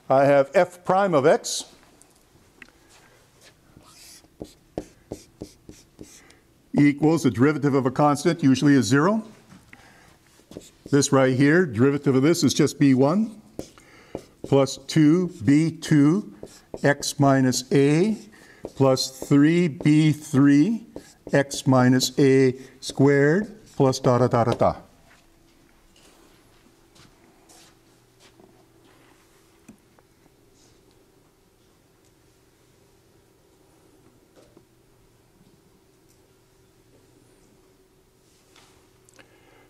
I have f prime of x equals the derivative of a constant, usually is 0. This right here, derivative of this is just b1 plus 2b2 x minus a plus 3b3 x minus a squared plus da da da da da.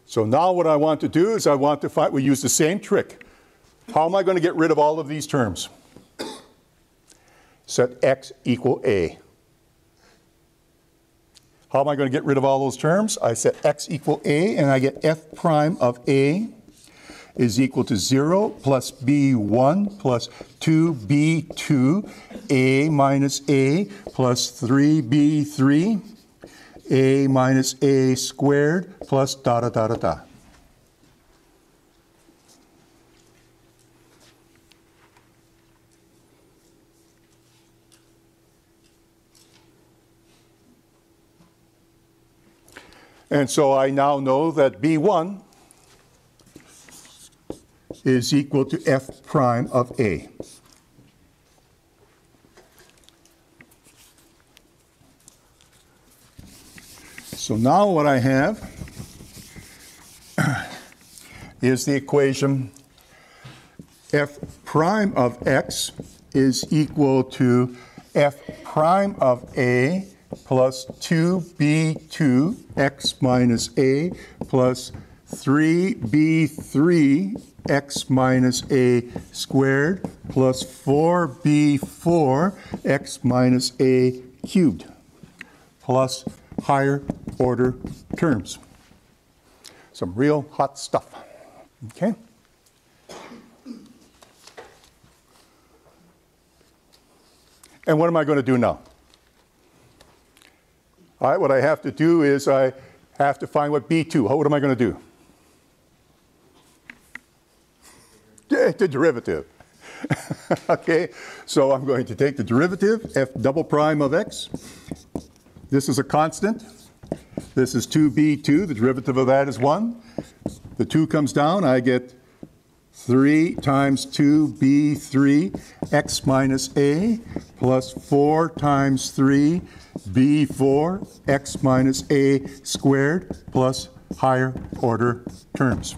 So now what I want to do is I want to find, we use the same trick. How am I going to get rid of all of these terms? Set x equal a. How am I going to get rid of all those terms? I set x equal a, and I get f prime of a is equal to 0 plus b1 plus 2b2 a minus a plus 3b3 a minus a squared plus da da da da da. And so I now know that b1 is equal to f prime of a. So now what I have is the equation f prime of x is equal to f prime of a plus 2b2 x minus a plus 3b3 x minus a squared plus 4b4 x minus a cubed plus higher order terms. Some real hot stuff. Okay? And what am I going to do now? All right, what I have to do is I have to find what B2. What am I going to do? The derivative. Okay, so I'm going to take the derivative, f double prime of x. This is a constant. This is 2b2. The derivative of that is 1. The 2 comes down. I get 3 times 2b3 x minus a plus 4 times 3 b4 x minus a squared plus higher order terms.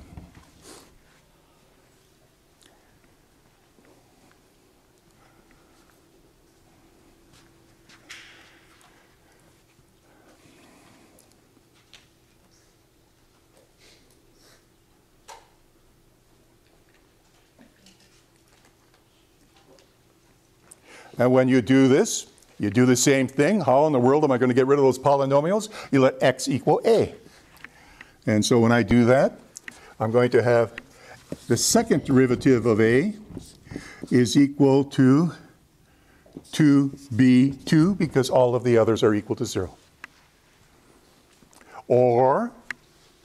And when you do this, you do the same thing. How in the world am I going to get rid of those polynomials? You let x equal a. And so when I do that, I'm going to have the second derivative of a is equal to 2b2 because all of the others are equal to 0. Or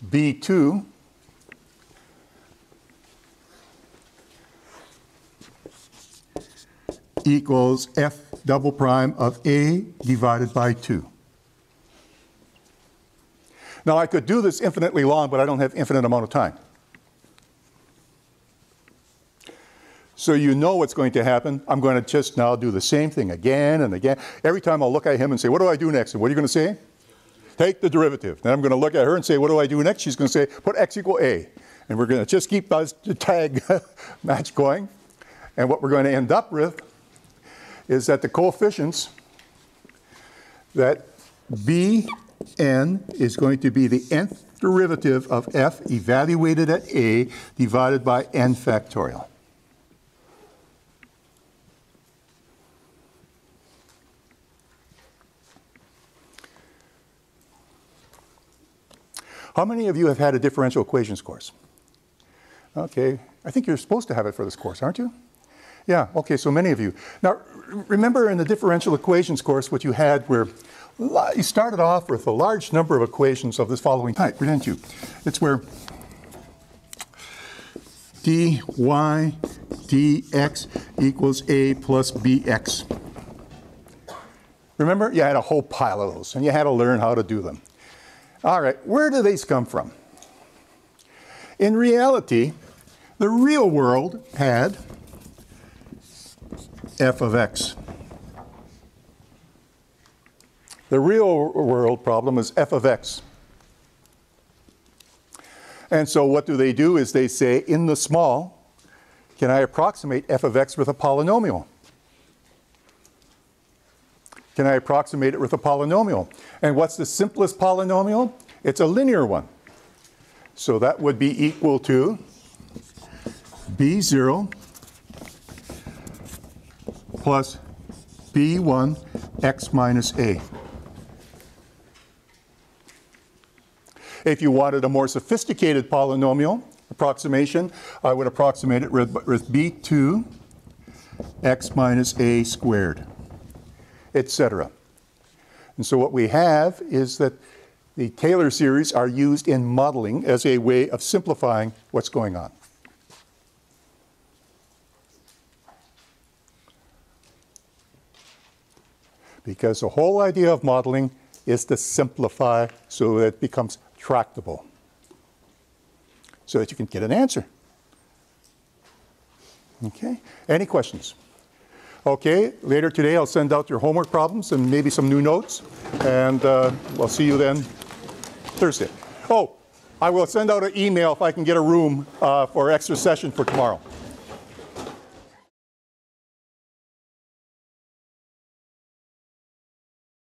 b2 equals f double prime of a divided by 2. Now I could do this infinitely long, but I don't have infinite amount of time. So you know what's going to happen. I'm going to just now do the same thing again and again. Every time I'll look at him and say, what do I do next? And what are you going to say? Take the derivative. Then I'm going to look at her and say, what do I do next? She's going to say, put x equal a. And we're going to just keep the tag match going. And what we're going to end up with is that the coefficients, that Bn is going to be the nth derivative of f evaluated at a divided by n factorial. How many of you have had a differential equations course? Okay, I think you're supposed to have it for this course, aren't you? Yeah, okay, so many of you. Now, remember in the differential equations course what you had where you started off with a large number of equations of this following type, didn't you? It's where dy dx equals a plus bx. Remember? You had a whole pile of those, and you had to learn how to do them. All right, where do these come from? In reality, the real world had f of x. The real world problem is f of x. And so what do? Is they say, in the small, can I approximate f of x with a polynomial? Can I approximate it with a polynomial? And what's the simplest polynomial? It's a linear one. So that would be equal to b0 plus b1 x minus a. If you wanted a more sophisticated polynomial approximation, I would approximate it with b2 x minus a squared, etc. And so what we have is that the Taylor series are used in modeling as a way of simplifying what's going on. Because the whole idea of modeling is to simplify so that it becomes tractable, so that you can get an answer. Okay, any questions? Okay, later today I'll send out your homework problems and maybe some new notes, and we'll see you then Thursday. Oh, I will send out an email if I can get a room for extra session for tomorrow.